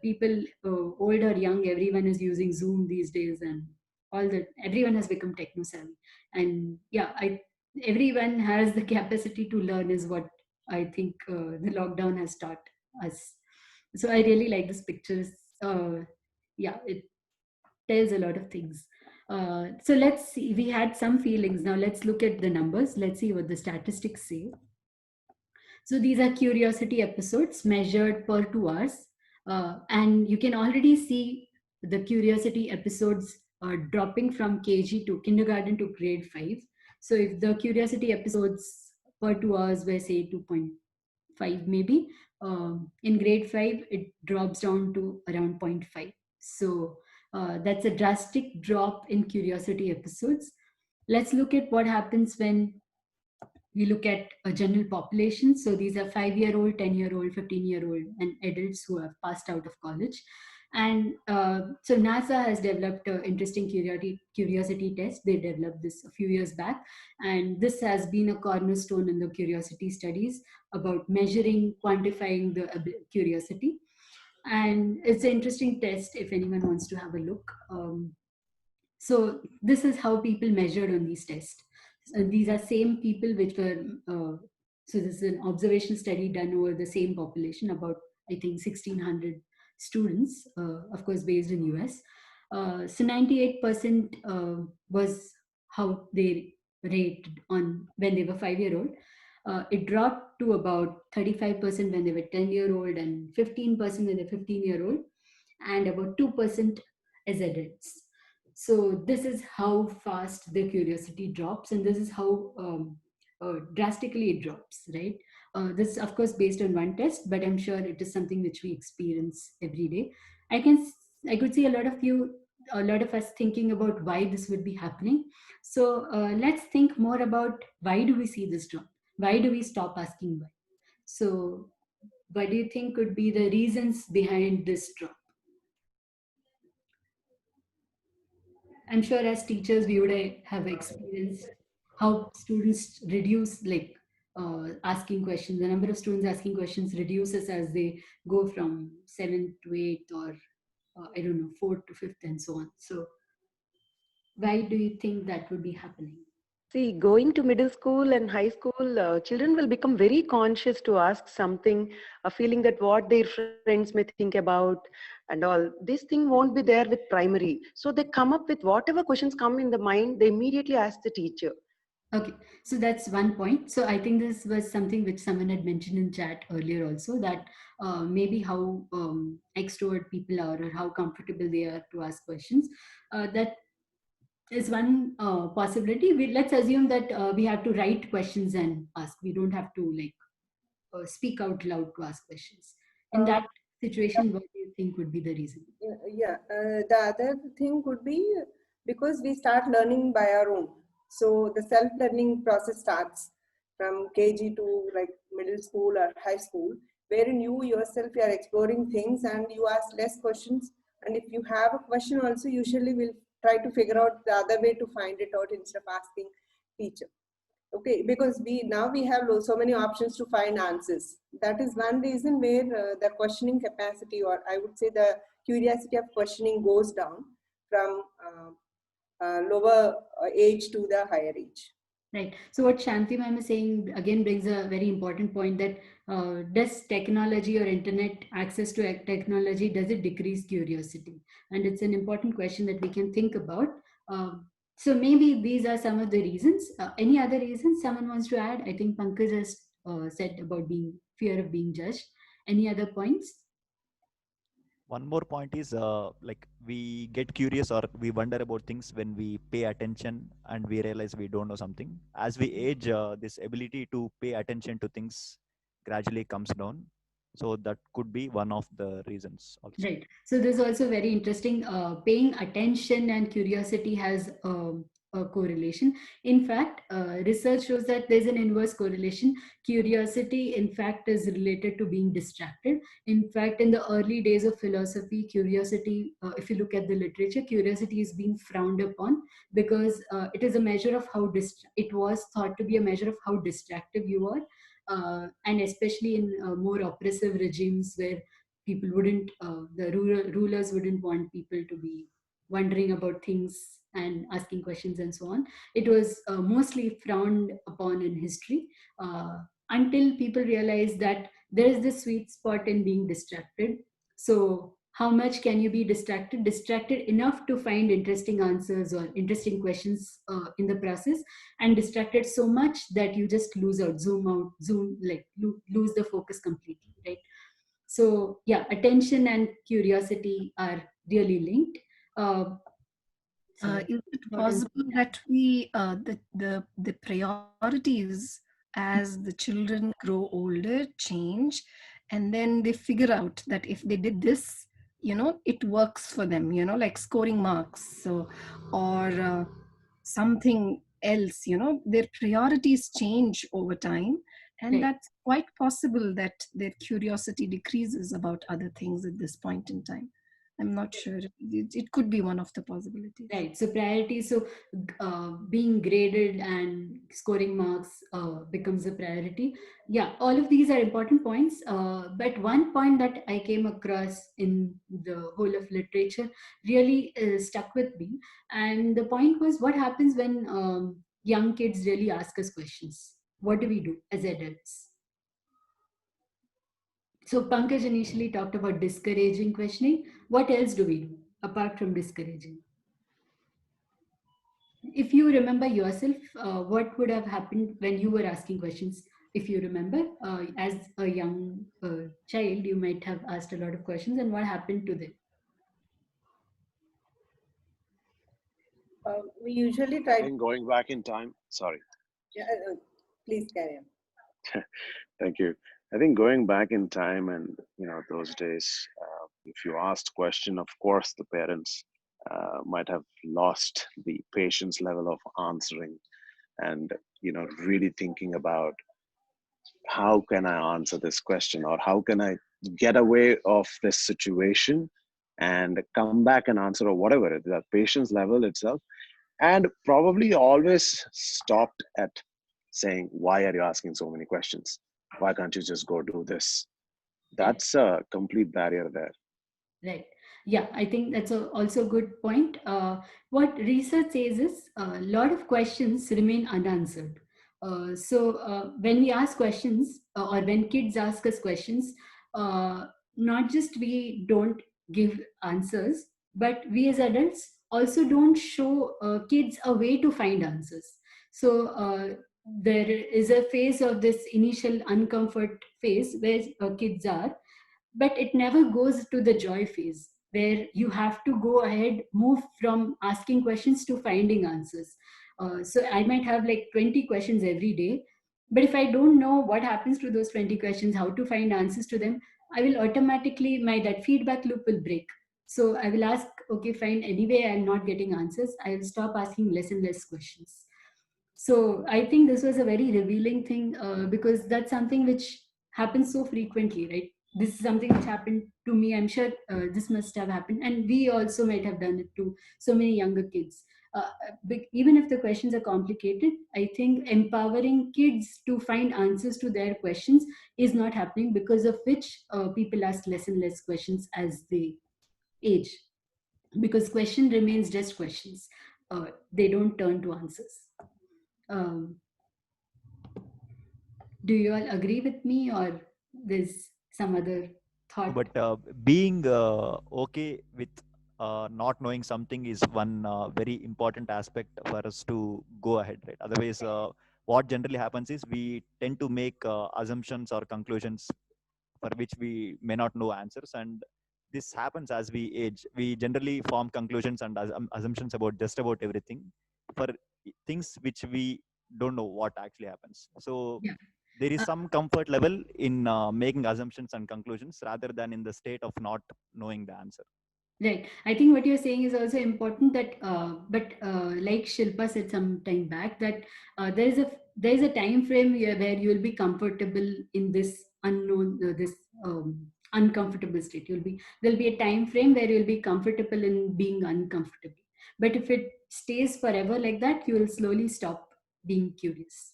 People, old or young, everyone is using Zoom these days, and all that. Everyone has become techno savvy, and yeah, everyone has the capacity to learn, is what I think the lockdown has taught us. So I really like this pictures. Yeah, it tells a lot of things. So let's see, we had some feelings. Now let's look at the numbers. Let's see what the statistics say. So these are curiosity episodes measured per 2 hours. And you can already see the curiosity episodes dropping from KG to kindergarten to grade 5. So if the curiosity episodes per 2 hours were say 2.5 maybe, in grade 5 it drops down to around zero point 0.5. So that's a drastic drop in curiosity episodes. Let's look at what happens when we look at a general population. So these are 5-year-old, 10-year-old, 15-year-old, and adults who have passed out of college. And so NASA has developed an interesting curiosity test. They developed this a few years back. And this has been a cornerstone in the curiosity studies about measuring, quantifying the curiosity. And it's an interesting test if anyone wants to have a look. So this is how people measured on these tests. These are same people which were, so this is an observational study done over the same population, about I think 1600 students, of course based in US. So 98% was how they rated on when they were 5-year-old. It dropped to about 35% when they were 10-year-old, and 15% when they were 15-year-old, and about 2% as adults. So this is how fast the curiosity drops, and this is how drastically it drops, right? This is of course based on one test, but I'm sure it is something which we experience every day. I could see a lot of us thinking about why this would be happening. So let's think more about, why do we see this drop? Why do we stop asking why? So what do you think could be the reasons behind this drop? I'm sure as teachers, we would have experienced how students reduce, like asking questions. The number of students asking questions reduces as they go from seventh to eighth, or I don't know, fourth to fifth, and so on. So, why do you think that would be happening? See, going to middle school and high school, children will become very conscious to ask something, a feeling that what their friends may think about and all. This thing won't be there with primary. So they come up with whatever questions come in the mind, they immediately ask the teacher. Okay, so that's one point. So I think this was something which someone had mentioned in chat earlier also, that maybe how extrovert people are or how comfortable they are to ask questions. That is one possibility. Let's assume that we have to write questions and ask. We don't have to like speak out loud to ask questions. In that situation, what do you think would be the reason? The other thing could be because we start learning by our own. So the self-learning process starts from KG to like middle school or high school, wherein you yourself you are exploring things and you ask less questions. And if you have a question also, usually we'll try to figure out the other way to find it out instead of asking teacher. Okay, because we have so many options to find answers. That is one reason where the questioning capacity, or I would say the curiosity of questioning, goes down from lower age to the higher age. Right. So what Shanti ma'am is saying again brings a very important point, that does technology or internet access to technology, does it decrease curiosity? And it's an important question that we can think about. So maybe these are some of the reasons. Any other reasons someone wants to add? I think Pankaj has said about being fear of being judged. Any other points? One more point is like we get curious or we wonder about things when we pay attention and we realize we don't know something. As we age, this ability to pay attention to things gradually comes down. So that could be one of the reasons also. Right. So this is also very interesting. Paying attention and curiosity has a correlation. In fact, research shows that there's an inverse correlation. Curiosity, in fact, is related to being distracted. In fact, in the early days of philosophy, curiosity, if you look at the literature, curiosity is being frowned upon because it is a measure of how it was thought to be a measure of how distractive you are. And especially in more oppressive regimes where people wouldn't the rulers wouldn't want people to be wondering about things and asking questions and so on. It was mostly frowned upon in history, until people realized that there is this sweet spot in being distracted. So how much can you be distracted enough to find interesting answers or interesting questions in the process, and distracted so much that you just lose out, zoom out, zoom, like lose the focus completely, right? So yeah, attention and curiosity are really linked. Is it possible that we the priorities as the children grow older change, and then they figure out that if they did this, it works for them, like scoring marks, so or something else, their priorities change over time, and Right. that's quite possible that their curiosity decreases about other things at this point in time. I'm not sure. It could be one of the possibilities. Right. So priority. So being graded and scoring marks becomes a priority. Yeah, all of these are important points. But one point that I came across in the whole of literature really stuck with me. And the point was, what happens when young kids really ask us questions? What do we do as adults? So Pankaj initially talked about discouraging questioning. What else do we do apart from discouraging? If you remember yourself, what would have happened when you were asking questions? If you remember, as a young child, you might have asked a lot of questions, and what happened to them? We usually I try. think going back in time, sorry. Yeah, please carry on. Thank you. I think going back in time and, those days, if you asked question, of course, the parents might have lost the patience level of answering and, really thinking about how can I answer this question or how can I get away of this situation and come back and answer or whatever. That patience level itself, and probably always stopped at saying, why are you asking so many questions? Why can't you just go do this? Right. That's a complete barrier there. Right. Yeah, I think that's also a good point. What research says is a lot of questions remain unanswered. When we ask questions, or when kids ask us questions, uh, not just we don't give answers, but we as adults also don't show kids a way to find answers. So there is a phase of this initial uncomfort phase where kids are, but it never goes to the joy phase where you have to go ahead, move from asking questions to finding answers. So I might have like 20 questions every day, but if I don't know what happens to those 20 questions, how to find answers to them, I will automatically, my that feedback loop will break. So I will ask, okay, fine, anyway I'm not getting answers, I will stop asking less and less questions. So I think this was a very revealing thing, because that's something which happens so frequently, right? This is something which happened to me. I'm sure this must have happened, and we also might have done it to so many younger kids. Even if the questions are complicated, I think empowering kids to find answers to their questions is not happening, because of which people ask less and less questions as they age, because question remains just questions. They don't turn to answers. um, do you all agree with me, or there's some other thought? But being okay with not knowing something is one very important aspect for us to go ahead, right? Otherwise, what generally happens is we tend to make assumptions or conclusions for which we may not know answers, and this happens as we age. We generally form conclusions and assumptions about just about everything for things which we don't know what actually happens. So Yeah. there is Uh, some comfort level in making assumptions and conclusions rather than in the state of not knowing the answer. Right. I think what you're saying is also important, that, but like Shilpa said some time back, that there is a time frame where you will be comfortable in this unknown, this uncomfortable state. There'll be a time frame where you'll be comfortable in being uncomfortable. But if it stays forever like that, you will slowly stop being curious,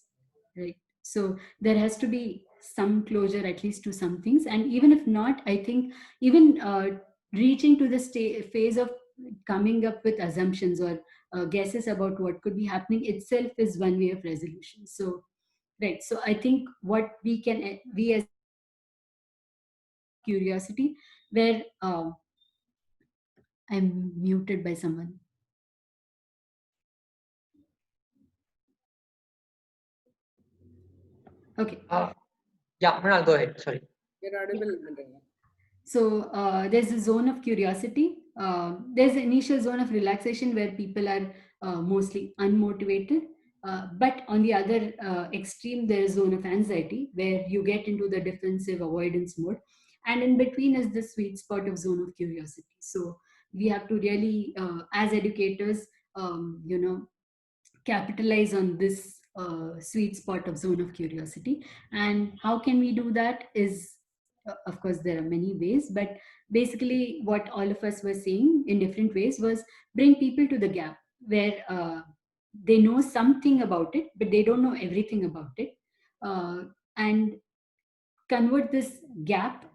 right? So there has to be some closure, at least to some things, and even if not, I think even reaching to the phase of coming up with assumptions or guesses about what could be happening itself is one way of resolution. So right, so I think what we as curiosity, where I'm muted by someone. Okay. Yeah, Mrinal, go ahead. Sorry. You're audible, Mandana. So there's a zone of curiosity. There's an initial zone of relaxation where people are mostly unmotivated. But on the other extreme, there's a zone of anxiety where you get into the defensive avoidance mode. And in between is the sweet spot of zone of curiosity. So we have to really, as educators, you know, capitalize on this sweet spot of zone of curiosity. And how can we do that is, of course there are many ways, but basically what all of us were saying in different ways was bring people to the gap where they know something about it but they don't know everything about it, and convert this gap,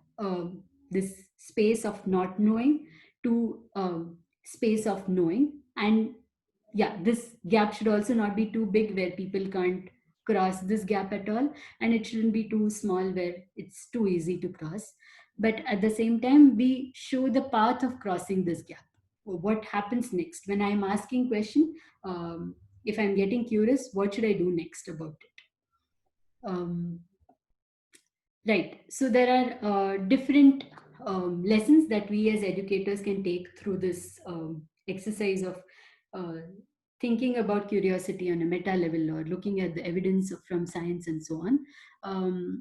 this space of not knowing, to space of knowing. And yeah, this gap should also not be too big where people can't cross this gap at all, and it shouldn't be too small where it's too easy to cross. But at the same time, we show the path of crossing this gap. What happens next when I'm asking question? If I'm getting curious, what should I do next about it? Right. So there are different lessons that we as educators can take through this exercise of uh, thinking about curiosity on a meta level, or looking at the evidence from science and so on.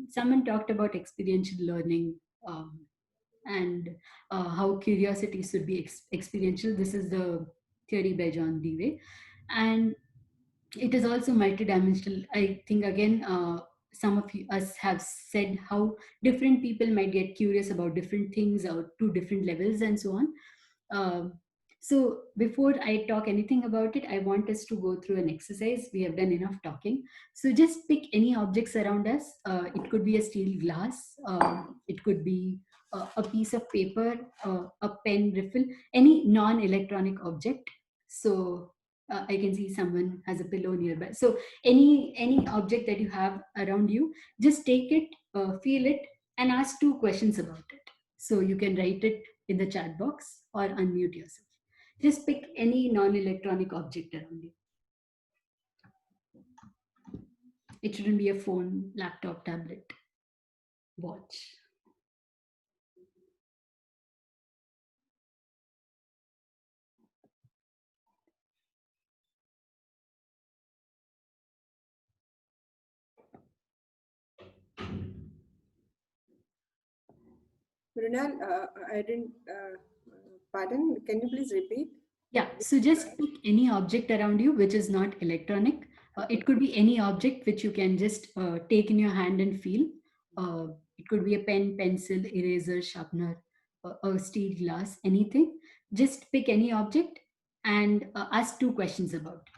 Someone talked about experiential learning, and how curiosity should be experiential. This is the theory by John Dewey. And it is also multidimensional. I think again, some of us have said how different people might get curious about different things or to different levels and so on. Um, so before I talk anything about it, I want us to go through an exercise. We have done enough talking. So just pick any objects around us. It could be a steel glass. It could be a piece of paper, a pen, riffle, any non-electronic object. So I can see someone has a pillow nearby. So any object that you have around you, just take it, feel it, and ask 2 questions about it. So you can write it in the chat box or unmute yourself. Just pick any non-electronic object around you. It shouldn't be a phone, laptop, tablet, watch. Mrinal, I didn't, pardon, can you please repeat? Yeah, so just pick any object around you which is not electronic. It could be any object which you can just take in your hand and feel. It could be a pen, pencil, eraser, sharpener, a steel glass, anything. Just pick any object and ask 2 questions about it.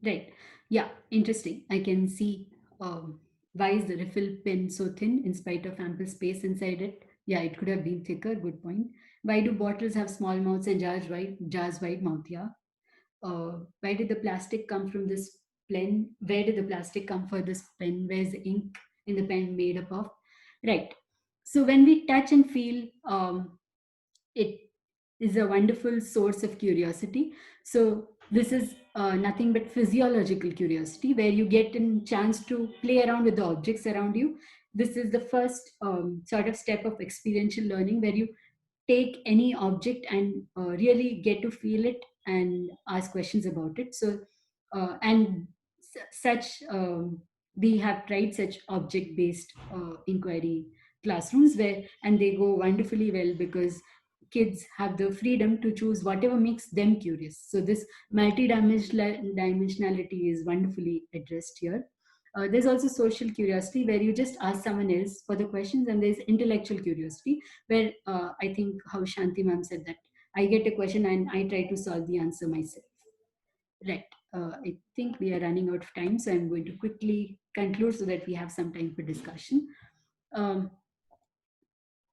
Right. Yeah, interesting. I can see why is the refill pen so thin in spite of ample space inside it? Yeah, it could have been thicker. Good point. Why do bottles have small mouths and jars wide mouth? Yeah. Why did the plastic come from this pen? Where did the plastic come for this pen? Where's the ink in the pen made up of? Right. So when we touch and feel, it is a wonderful source of curiosity. So this is nothing but physiological curiosity, where you get a chance to play around with the objects around you. This is the first sort of step of experiential learning, where you take any object and really get to feel it and ask questions about it. So and such we have tried such object based inquiry classrooms, where and they go wonderfully well because kids have the freedom to choose whatever makes them curious. So this multi-dimensionality is wonderfully addressed here. There's also social curiosity, where you just ask someone else for the questions, and there's intellectual curiosity, where I think how Shanti ma'am said that I get a question and I try to solve the answer myself. Right. I think we are running out of time, so I'm going to quickly conclude so that we have some time for discussion. Um,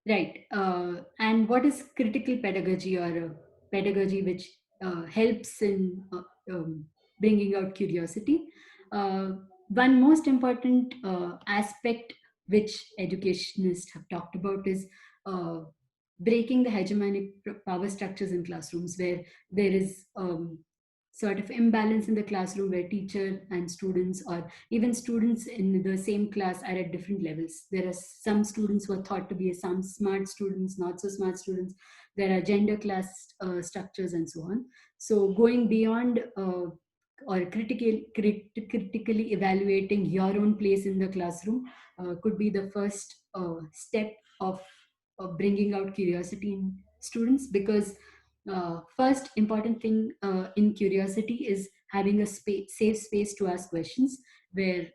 Right. And what is critical pedagogy, or pedagogy which helps in bringing out curiosity? One most important aspect which educationists have talked about is breaking the hegemonic power structures in classrooms, where there is sort of imbalance in the classroom, where teacher and students, or even students in the same class, are at different levels. There are some students who are thought to be some smart students, not so smart students. There are gender class structures and so on. So going beyond or critically evaluating your own place in the classroom could be the first step of bringing out curiosity in students, because first important thing in curiosity is having a safe space to ask questions, where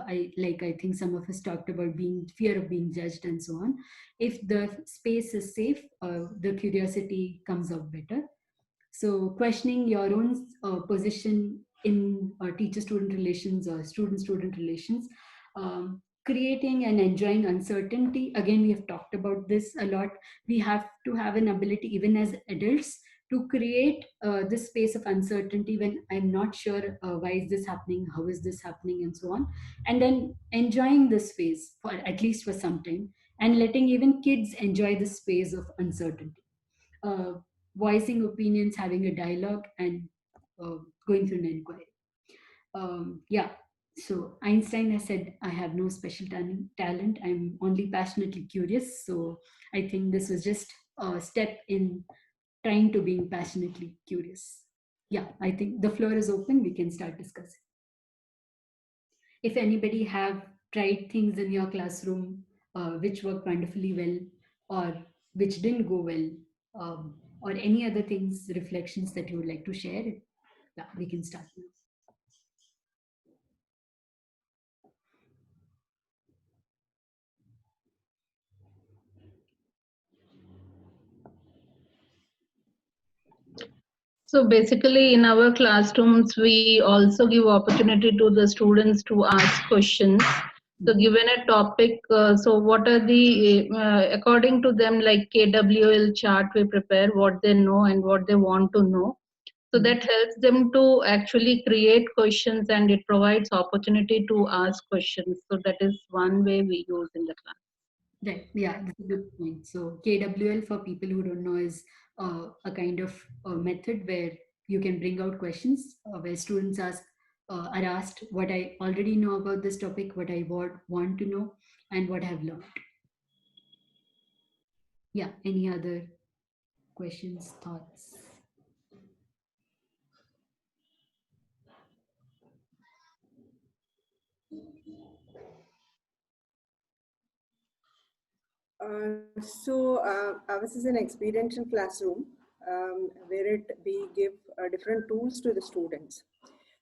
I think some of us talked about being fear of being judged and so on. If the space is safe, the curiosity comes out better. So questioning your own position in teacher-student relations or student-student relations, creating and enjoying uncertainty. Again, we have talked about this a lot. We have to have an ability, even as adults, to create this space of uncertainty when I'm not sure why is this happening, how is this happening, and so on. And then enjoying this phase for at least for some time, and letting even kids enjoy this phase of uncertainty. Uh, Voicing opinions, having a dialogue, and uh, going through an inquiry. Yeah. So Einstein has said, "I have no special talent. I'm only passionately curious." So I think this was just a step in trying to being passionately curious. Yeah, I think the floor is open. We can start discussing. If anybody have tried things in your classroom which worked wonderfully well, or which didn't go well, or any other things, reflections that you would like to share, yeah, we can start now. So basically, in our classrooms, we also give opportunity to the students to ask questions. So given a topic, so what are the, according to them, like KWL chart we prepare, what they know and what they want to know. So that helps them to actually create questions, and it provides opportunity to ask questions. So that is one way we use in the class. Right. Yeah, that's a good point. So KWL, for people who don't know, is a kind of method where you can bring out questions where students are asked what I already know about this topic, what I want to know, and what I've learned. Yeah. Any other questions, thoughts? Ours is an experiential classroom where we give different tools to the students.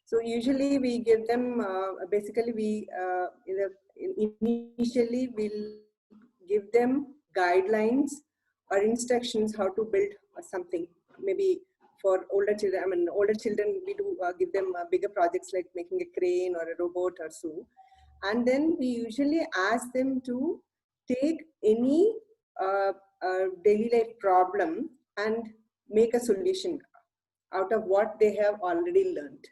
So usually we give them, basically we, initially we'll give them guidelines or instructions how to build something. Maybe for older children, older children, we do give them bigger projects like making a crane or a robot or so. And then we usually ask them to take any daily life problem and make a solution out of what they have already learned.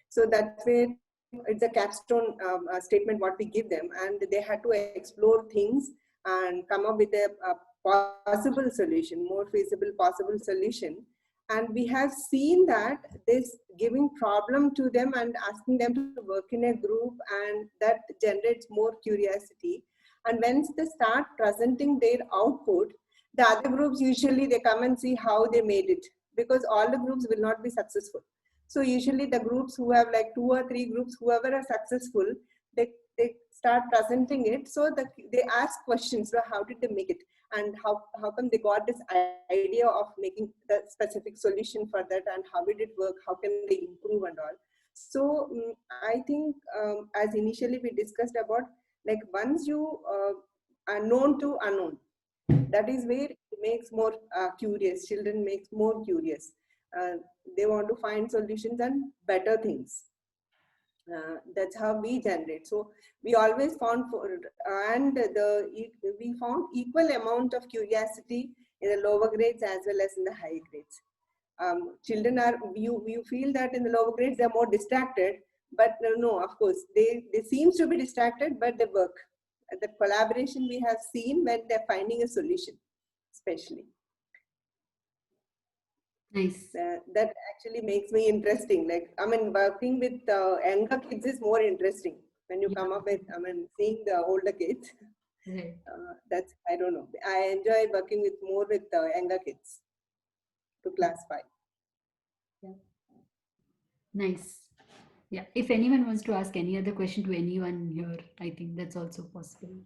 So that's where it's a capstone statement what we give them, and they had to explore things and come up with a possible solution, more feasible possible solution. And we have seen that this giving problem to them and asking them to work in a group, and that generates more curiosity. And once they start presenting their output, the other groups usually they come and see how they made it, because all the groups will not be successful. So usually the groups who have like 2 or 3 groups, whoever are successful, they start presenting it. So they ask questions, so how did they make it? And how come they got this idea of making the specific solution for that, and how did it work? How can they improve and all? So I think as initially we discussed about, like once you are known to unknown, that is where it makes more curious. Children makes more curious. They want to find solutions and better things. That's how we generate. So we always found we found equal amount of curiosity in the lower grades as well as in the higher grades. Children are, you feel that in the lower grades they're more distracted, but no, of course they seems to be distracted, but they work. The collaboration we have seen when they're finding a solution, especially. Nice. That actually makes me interesting. Like, working with younger kids is more interesting when you come up with, seeing the older kids. Right. That's, I don't know. I enjoy working with more with younger kids to class 5. Yeah. Nice. Yeah. If anyone wants to ask any other question to anyone here, I think that's also possible.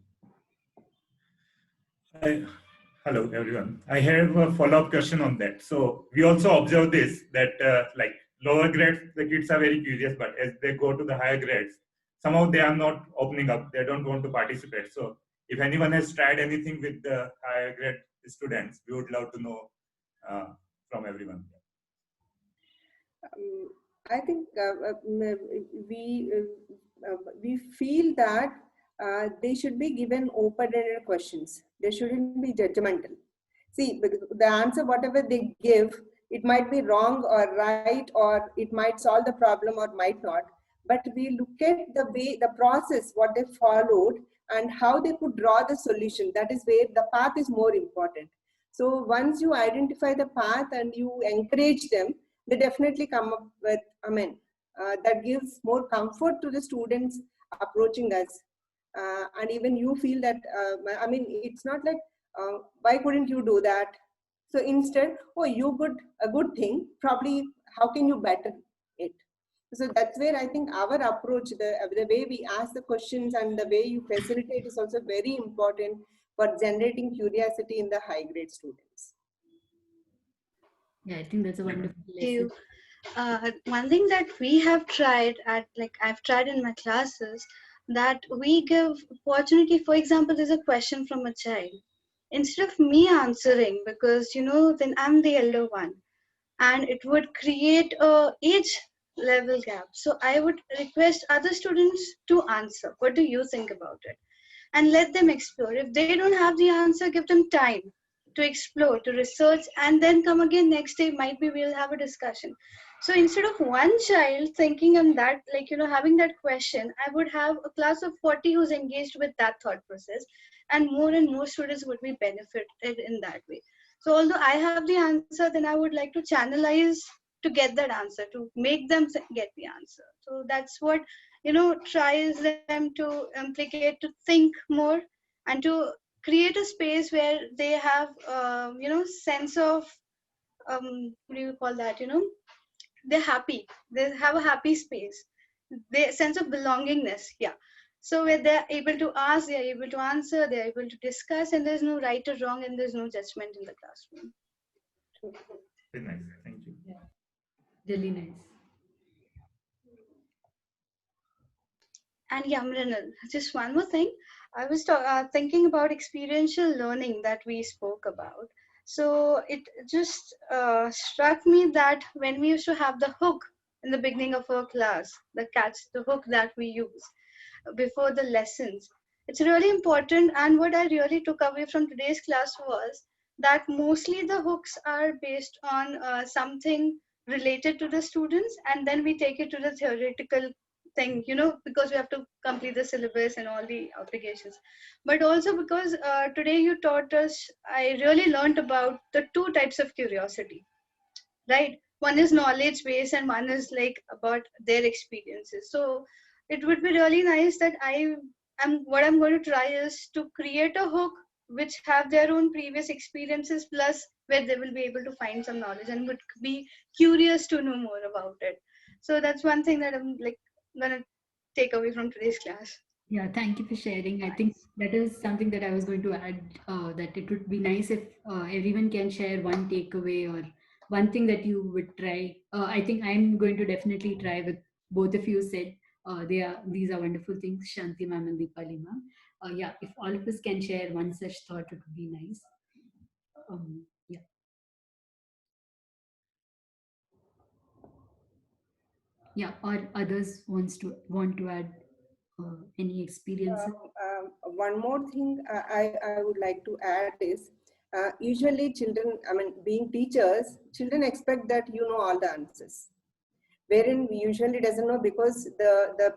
Hello, everyone. I have a follow-up question on that. So we also observe this, that like lower grades, the kids are very curious, but as they go to the higher grades, somehow they are not opening up. They don't want to participate. So if anyone has tried anything with the higher grade students, we would love to know from everyone. I think we feel that they should be given open-ended questions. They shouldn't be judgmental. See, the answer, whatever they give, it might be wrong or right, or it might solve the problem or might not. But we look at the way, the process, what they followed, and how they could draw the solution. That is where the path is more important. So once you identify the path and you encourage them, they definitely come up with, that gives more comfort to the students approaching us. And even you feel that, it's not like, why couldn't you do that? So instead, oh, you good, a good thing, probably how can you better it? So that's where I think our approach, the way we ask the questions and the way you facilitate is also very important for generating curiosity in the high grade students. Yeah, I think that's a wonderful lesson. One thing that we have tried at, like I've tried in my classes, that we give opportunity. For example, there's a question from a child. Instead of me answering, because then I'm the elder one, and it would create a age level gap. So I would request other students to answer. What do you think about it? And let them explore. If they don't have the answer, give them time to explore, to research, and then come again next day. Might be we'll have a discussion. So instead of one child thinking on that, like, having that question, I would have a class of 40 who's engaged with that thought process, and more students would be benefited in that way. So although I have the answer, then I would like to channelize to get that answer, to make them get the answer. So that's what tries them to implicate, to think more, and to create a space where they have sense of what do you call that, they're happy, they have a happy space, they sense of belongingness. Yeah. So where they're able to ask, they're able to answer, they're able to discuss, and there's no right or wrong, and there's no judgment in the classroom. Very nice. Thank you. Yeah. Really nice. And yeah, Mrinal, just one more thing. I was thinking about experiential learning that we spoke about. So it just struck me that when we used to have the hook in the beginning of our class, the hook that we use before the lessons, it's really important. And what I really took away from today's class was that mostly the hooks are based on something related to the students, and then we take it to the theoretical thing, because we have to complete the syllabus and all the obligations. But also because today you taught us, I really learned about the two types of curiosity, right? One is knowledge based and one is like about their experiences. So it would be really nice that I'm going to try is to create a hook which have their own previous experiences, plus where they will be able to find some knowledge and would be curious to know more about it. So that's one thing that I'm like gonna take away from today's class. Yeah, thank you for sharing. I think that is something that I was going to add, that it would be nice if everyone can share one takeaway or one thing that you would try. I think I'm going to definitely try with both of you said. These are wonderful things, Shanti ma'am and Deepali ma'am. Yeah, if all of us can share one such thought, it would be nice. Yeah. Yeah, or others want to add any experiences. One more thing I would like to add is, usually children, I mean, being teachers, children expect that you know all the answers, wherein we usually doesn't know, because the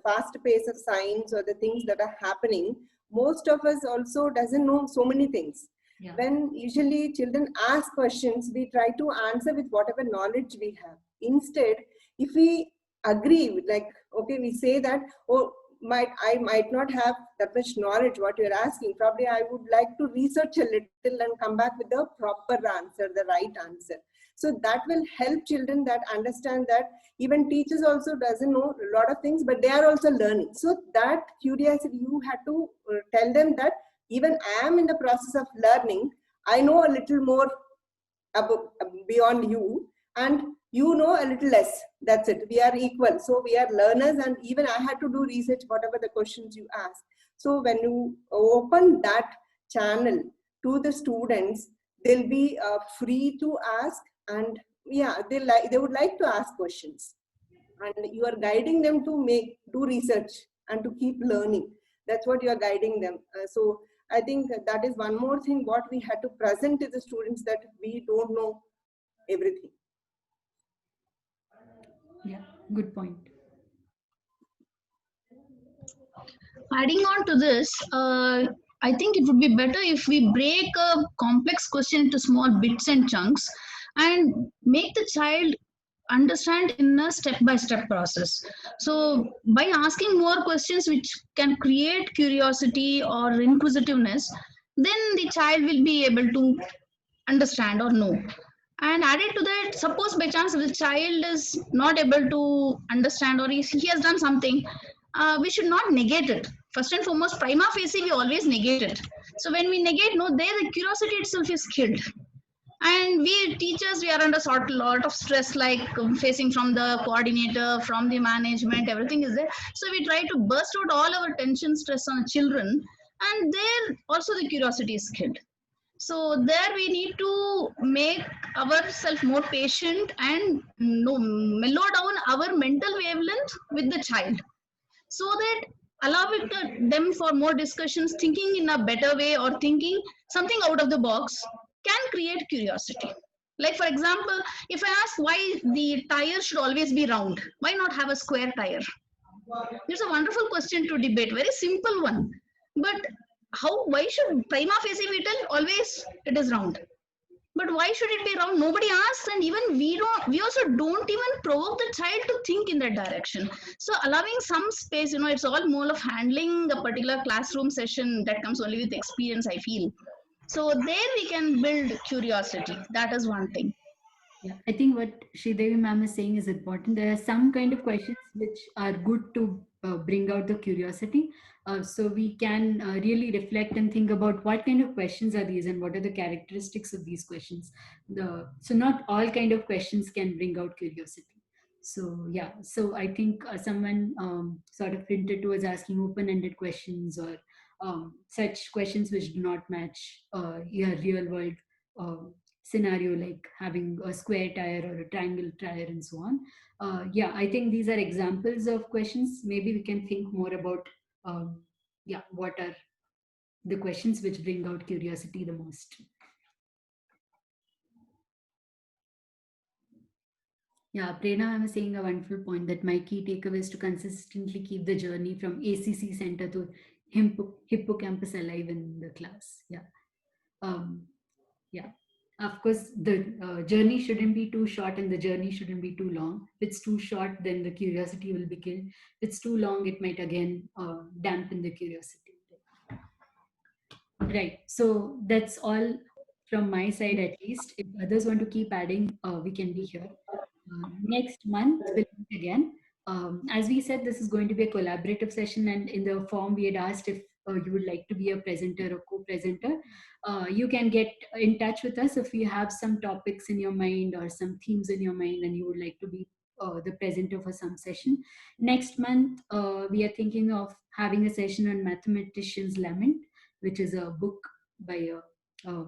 fast pace of science or the things that are happening, most of us also doesn't know so many things. Yeah. When usually children ask questions, we try to answer with whatever knowledge we have. Instead, if we agree, like, okay, we say that, oh, I might not have that much knowledge what you're asking. Probably I would like to research a little and come back with the proper answer, the right answer. So that will help children that understand that even teachers also doesn't know a lot of things, but they are also learning. So that curiosity, you have to tell them that even I am in the process of learning. I know a little more above, beyond you, and you know a little less. That's it. We are equal. So we are learners, and even I had to do research, whatever the questions you ask. So when you open that channel to the students, they'll be free to ask, and yeah, they would like to ask questions, and you are guiding them to do research and to keep learning. That's what you are guiding them. So I think that is one more thing what we had to present to the students, that we don't know everything. Yeah, good point. Adding on to this, I think it would be better if we break a complex question into small bits and chunks and make the child understand in a step-by-step process. So by asking more questions which can create curiosity or inquisitiveness, then the child will be able to understand or know. And added to that, suppose by chance the child is not able to understand, or he has done something, we should not negate it. First and foremost, prima facie, we always negate it. So when we negate, no, there the curiosity itself is killed. And we teachers, we are under sort lot of stress, like facing from the coordinator, from the management, everything is there. So we try to burst out all our tension, stress on children, and there also the curiosity is killed. So there we need to make ourselves more patient and mellow down our mental wavelength with the child, so that allowing them for more discussions, thinking in a better way or thinking something out of the box can create curiosity. Like for example, if I ask why the tire should always be round, why not have a square tire? It's a wonderful question to debate, very simple one. But why should prima facie we tell always it is round? But why should it be round? Nobody asks, and even we also don't even provoke the child to think in that direction. So allowing some space, it's all more of handling a particular classroom session that comes only with experience, I feel. So there we can build curiosity. That is one thing. Yeah, I think what Sridevi ma'am is saying is important. There are some kind of questions which are good to bring out the curiosity. So we can really reflect and think about what kind of questions are these and what are the characteristics of these questions. So not all kind of questions can bring out curiosity. So yeah, so I think someone sort of hinted towards asking open-ended questions or such questions which do not match your real world scenario, like having a square tire or a triangle tire and so on. Yeah, I think these are examples of questions. Maybe we can think more about yeah, what are the questions which bring out curiosity the most. Yeah, Prerna, I was saying a wonderful point that my key takeaway is to consistently keep the journey from ACC center to hippocampus alive in the class. Yeah. Yeah. Of course, the journey shouldn't be too short and the journey shouldn't be too long. If it's too short, then the curiosity will be killed. If it's too long, it might again dampen the curiosity. Right. So that's all from my side, at least. If others want to keep adding, we can be here. Next month, we'll meet again. As we said, this is going to be a collaborative session, and in the form we had asked if you would like to be a presenter or co-presenter. You can get in touch with us if you have some topics in your mind or some themes in your mind and you would like to be the presenter for some session. Next month, we are thinking of having a session on Mathematician's Lament, which is a book by a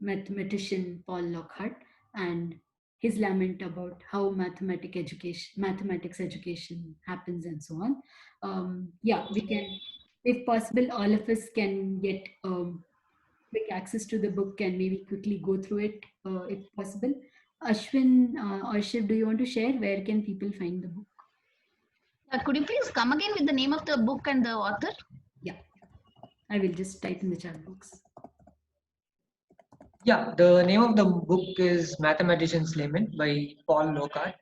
mathematician, Paul Lockhart, and his lament about how mathematics education happens and so on. Yeah, we can, if possible, all of us can get quick access to the book and maybe quickly go through it if possible. Ashwin or Shiv, do you want to share where can people find the book? Could you please come again with the name of the book and the author? Yeah, I will just type in the chat box. Yeah, the name of the book is Mathematician's Lament by Paul Lockhart.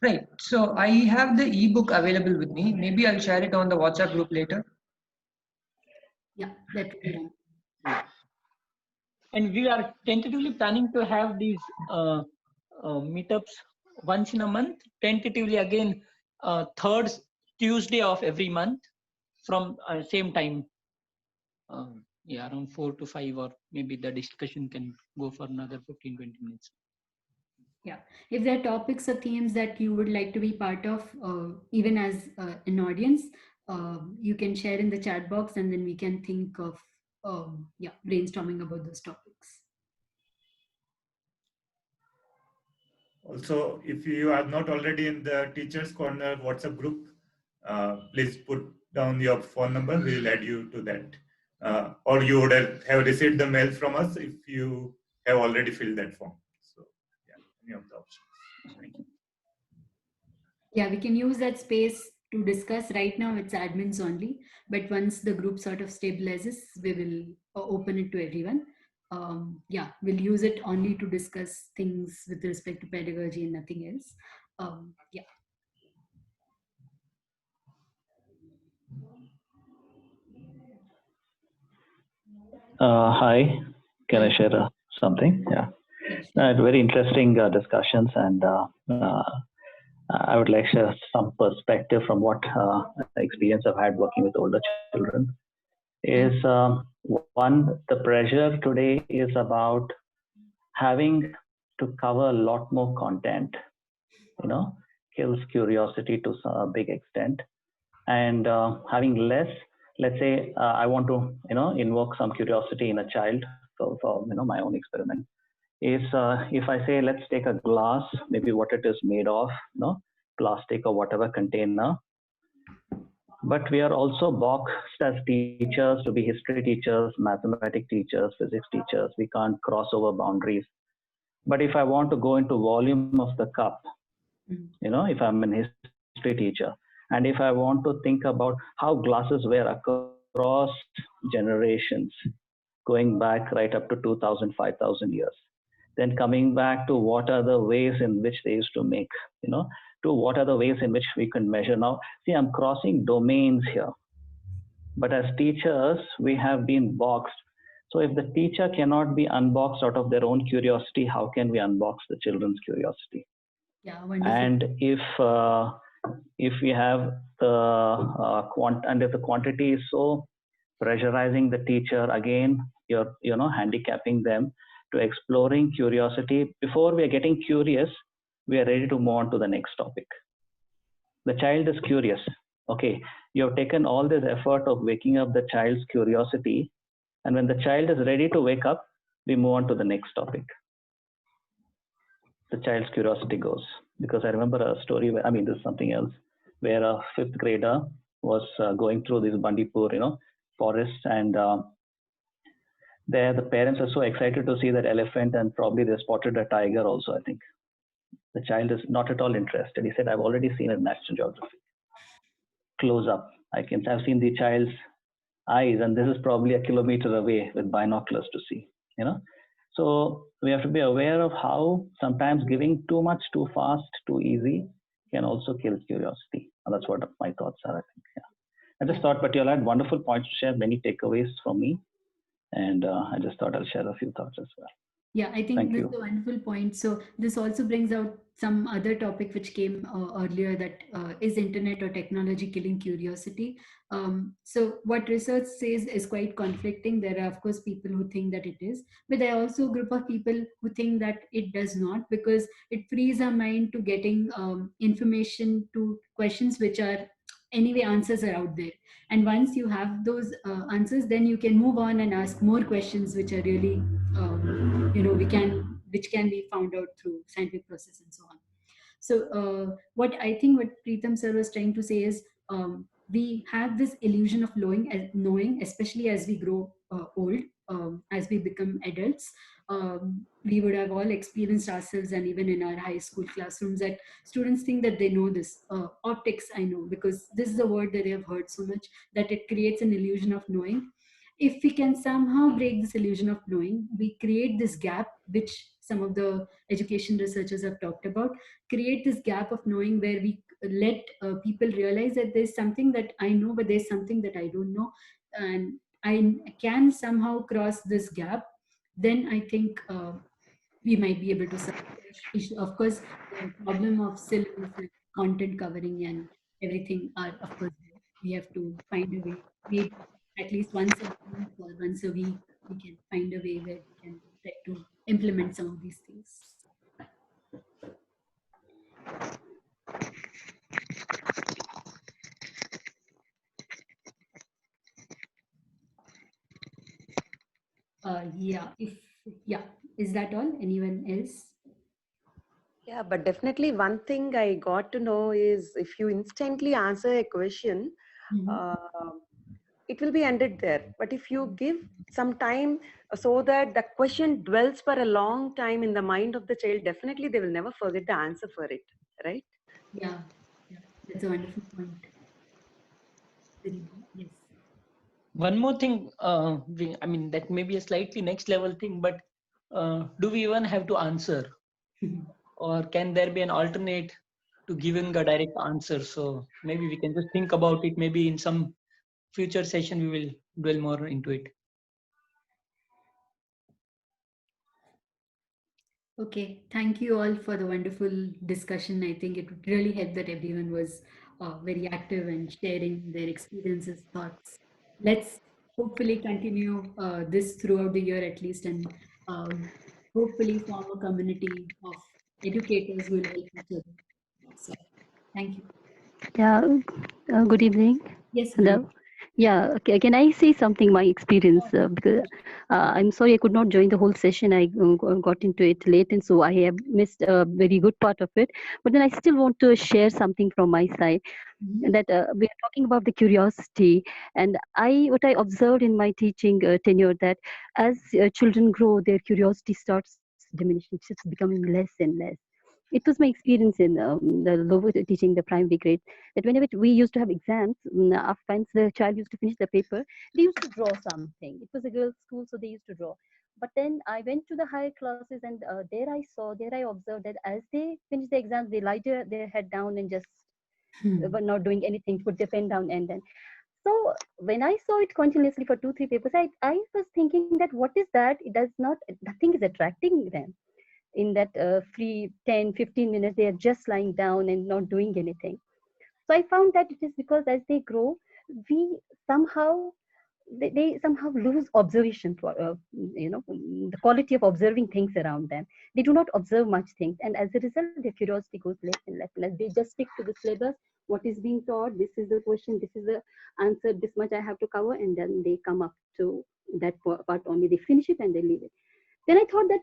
Right, so I have the ebook available with me. Maybe I'll share it on the WhatsApp group later. Yeah, that will be done. And we are tentatively planning to have these meetups once in a month, tentatively again, third Tuesday of every month from same time. Yeah, around 4 to 5, or maybe the discussion can go for another 15-20 minutes. Yeah, if there are topics or themes that you would like to be part of, even as an audience, you can share in the chat box and then we can think of yeah, brainstorming about those topics. Also, if you are not already in the Teachers Corner WhatsApp group, please put down your phone number. We will add you to that. Or you would have received the mail from us if you have already filled that form. So, yeah, any of the options. Thank you. Yeah, we can use that space to discuss. Right now it's admins only, but once the group sort of stabilizes, we will open it to everyone. Yeah, we'll use it only to discuss things with respect to pedagogy and nothing else. Yeah. Hi, can I share something? Yeah, very interesting discussions, and I would like to share some perspective from what experience I've had working with older children. Is one, the pressure today is about having to cover a lot more content, kills curiosity to a big extent. And having less, let's say I want to invoke some curiosity in a child for my own experiment, is if I say let's take a glass, maybe what it is made of, plastic or whatever container, but we are also boxed as teachers to be history teachers, mathematics teachers, physics teachers. We can't cross over boundaries. But if I want to go into volume of the cup, if I'm an history teacher, and if I want to think about how glasses were across generations, going back right up to 2000, 5000 years, then coming back to what are the ways in which they used to make, to what are the ways in which we can measure. Now, see, I'm crossing domains here. But as teachers, we have been boxed. So if the teacher cannot be unboxed out of their own curiosity, how can we unbox the children's curiosity? Yeah, wonderful. And if we have the and if the quantity is so pressurizing the teacher, again, you're handicapping them to exploring curiosity. Before we are getting curious, we are ready to move on to the next topic. The child is curious. Okay, you have taken all this effort of waking up the child's curiosity, and when the child is ready to wake up, we move on to the next topic. The child's curiosity goes. Because I remember a story where, this is something else, where a 5th grader was going through this Bandipur, forest, and there the parents are so excited to see that elephant, and probably they spotted a tiger also, I think. The child is not at all interested. He said, I've already seen it in National Geography. Close up. I've seen the child's eyes, and this is probably a kilometer away with binoculars to see, So we have to be aware of how sometimes giving too much, too fast, too easy can also kill curiosity. And that's what my thoughts are, I think. Yeah. I just thought, but you all had wonderful points to share, many takeaways from me. And I just thought I'll share a few thoughts as well. Yeah, I think this is a wonderful point. So this also brings out some other topic which came earlier, that is internet or technology killing curiosity? So what research says is quite conflicting. There are, of course, people who think that it is, but there are also a group of people who think that it does not, because it frees our mind to getting information to questions which are anyway, answers are out there. And once you have those answers, then you can move on and ask more questions which are really which can be found out through scientific process and so on. So what I think what Preetham sir was trying to say is, we have this illusion of knowing, especially as we grow old, as we become adults. We would have all experienced ourselves, and even in our high school classrooms, that students think that they know this. Optics, I know, because this is a word that they have heard so much that it creates an illusion of knowing. If we can somehow break this illusion of knowing, we create this gap, which some of the education researchers have talked about, create this gap of knowing, where we let people realize that there's something that I know, but there's something that I don't know, and I can somehow cross this gap. Then I think we might be able to solve the issue. Of course, the problem of syllabus, content covering, and everything are, of course, there. We have to find a way. Maybe at least once a month or once a week, we can find a way where we can try to implement some of these things. Is that all? Anyone else? Yeah, but definitely one thing I got to know is, if you instantly answer a question, it will be ended there. But if you give some time so that the question dwells for a long time in the mind of the child, definitely they will never forget the answer for it, right? Yeah, that's a wonderful point. Yes. One more thing, that may be a slightly next level thing, but do we even have to answer? Or can there be an alternate to giving a direct answer? So maybe we can just think about it. Maybe in some future session, we will dwell more into it. Okay, thank you all for the wonderful discussion. I think it really helped that everyone was very active and sharing their experiences, thoughts. Let's hopefully continue this throughout the year at least, and hopefully form a community of educators who will help each other. So Thank you. Yeah, good evening. Yes, Hello. Yeah, okay, can I say something, my experience? Because I'm sorry I could not join the whole session. I got into it late, and so I have missed a very good part of it. But then I still want to share something from my side. That we are talking about the curiosity, and what I observed in my teaching tenure, that as children grow, their curiosity starts diminishing, it's just becoming less and less. It was my experience in the lower teaching, the primary grade, that whenever we used to have exams, after once the child used to finish the paper, they used to draw something. It was a girls' school, so they used to draw. But then I went to the higher classes, and there I observed that as they finish the exams, they lie their head down and just were not doing anything, put their pen down, and then. So when I saw it continuously for 2 3 papers, I was thinking that what is that? It does not, nothing is attracting them in that free 10 15 minutes. They are just lying down and not doing anything. So I found that it is because as they grow, we somehow they somehow lose observation for the quality of observing things around them. They do not observe much things, and as a result their curiosity goes less and less and less. They just stick to the syllabus, what is being taught, this is the question, this is the answer, this much I have to cover, and then they come up to that part only. They finish it and they leave it. Then I thought that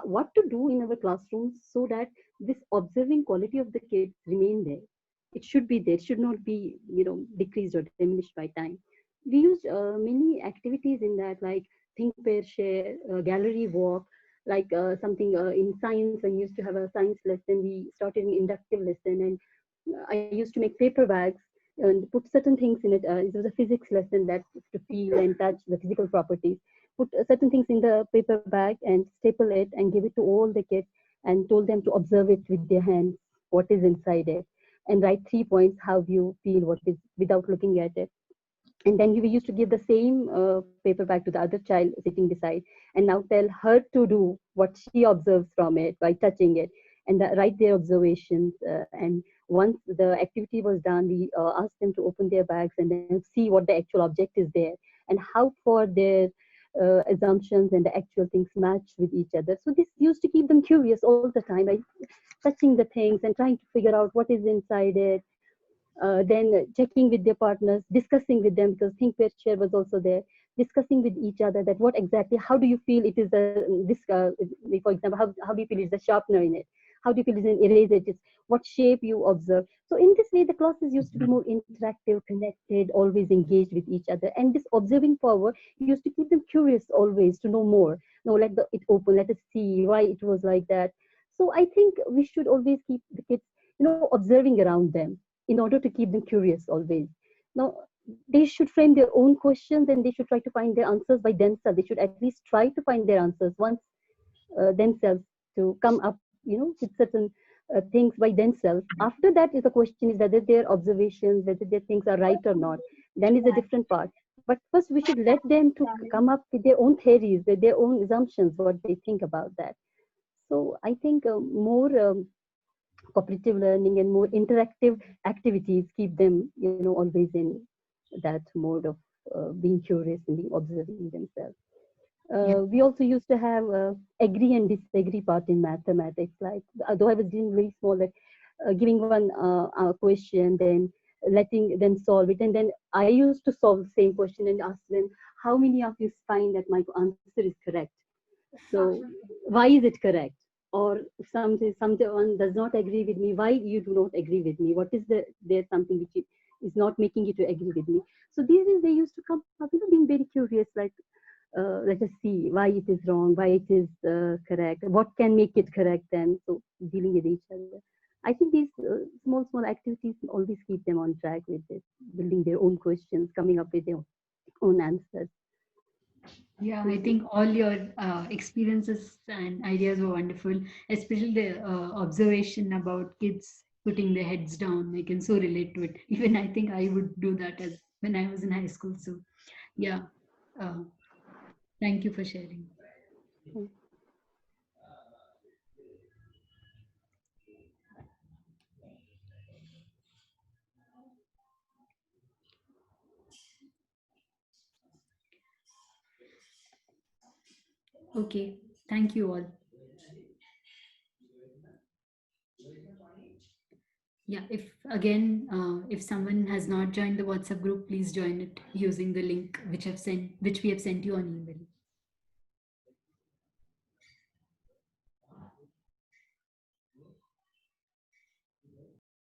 what to do in our classrooms so that this observing quality of the kids remain there. It should be there. It should not be, decreased or diminished by time. We used many activities in that, like think, pair, share, gallery walk, like something in science. When we used to have a science lesson, we started an inductive lesson, and I used to make paper bags and put certain things in it. It was a physics lesson, that to feel and touch the physical properties. Put certain things in the paper bag and staple it and give it to all the kids, and told them to observe it with their hands, what is inside it, and write 3 points how you feel what is without looking at it. And then we used to give the same paper back to the other child sitting beside, and now tell her to do what she observes from it by touching it, and write their observations. And once the activity was done, we asked them to open their bags and then see what the actual object is there, and how for their assumptions and the actual things match with each other. So this used to keep them curious all the time, by touching the things and trying to figure out what is inside it. Then checking with their partners, discussing with them, because think, pair, share was also there, discussing with each other that what exactly, how do you feel it is for example, how do you feel it's a sharpener in it, how do you feel it's an eraser, it's what shape you observe. So in this way the classes used to be more interactive, connected, always engaged with each other, and this observing power used to keep them curious always to know more. No, it open, let us see why it was like that. So I think we should always keep the kids, observing around them, in order to keep them curious always. Now, they should frame their own questions, and they should try to find their answers by themselves. They should at least try to find their answers once themselves, to come up, with certain things by themselves. After that, is the question is whether their observations, whether their things are right or not. Then is a different part. But first, we should let them to come up with their own theories, with their own assumptions, what they think about that. So I think more cooperative learning and more interactive activities keep them, always in that mode of being curious and being observing themselves. We also used to have agree and disagree part in mathematics. Like, though I was doing very small, like giving one question, then letting them solve it, and then I used to solve the same question and ask them, how many of you find that my answer is correct? So why is it correct? Or if someone does not agree with me, why you do not agree with me? What is there's something which is not making you to agree with me? So these days they used to come up, being very curious, like let us see why it is wrong, why it is correct, what can make it correct then. So dealing with each other. I think these small activities always keep them on track with this, building their own questions, coming up with their own answers. Yeah, I think all your experiences and ideas were wonderful, especially the observation about kids putting their heads down. I can so relate to it. Even I think I would do that as when I was in high school. So, yeah, uh, thank you for sharing. Okay, thank you all. Yeah, if someone has not joined the WhatsApp group, please join it using the link which we have sent you on email.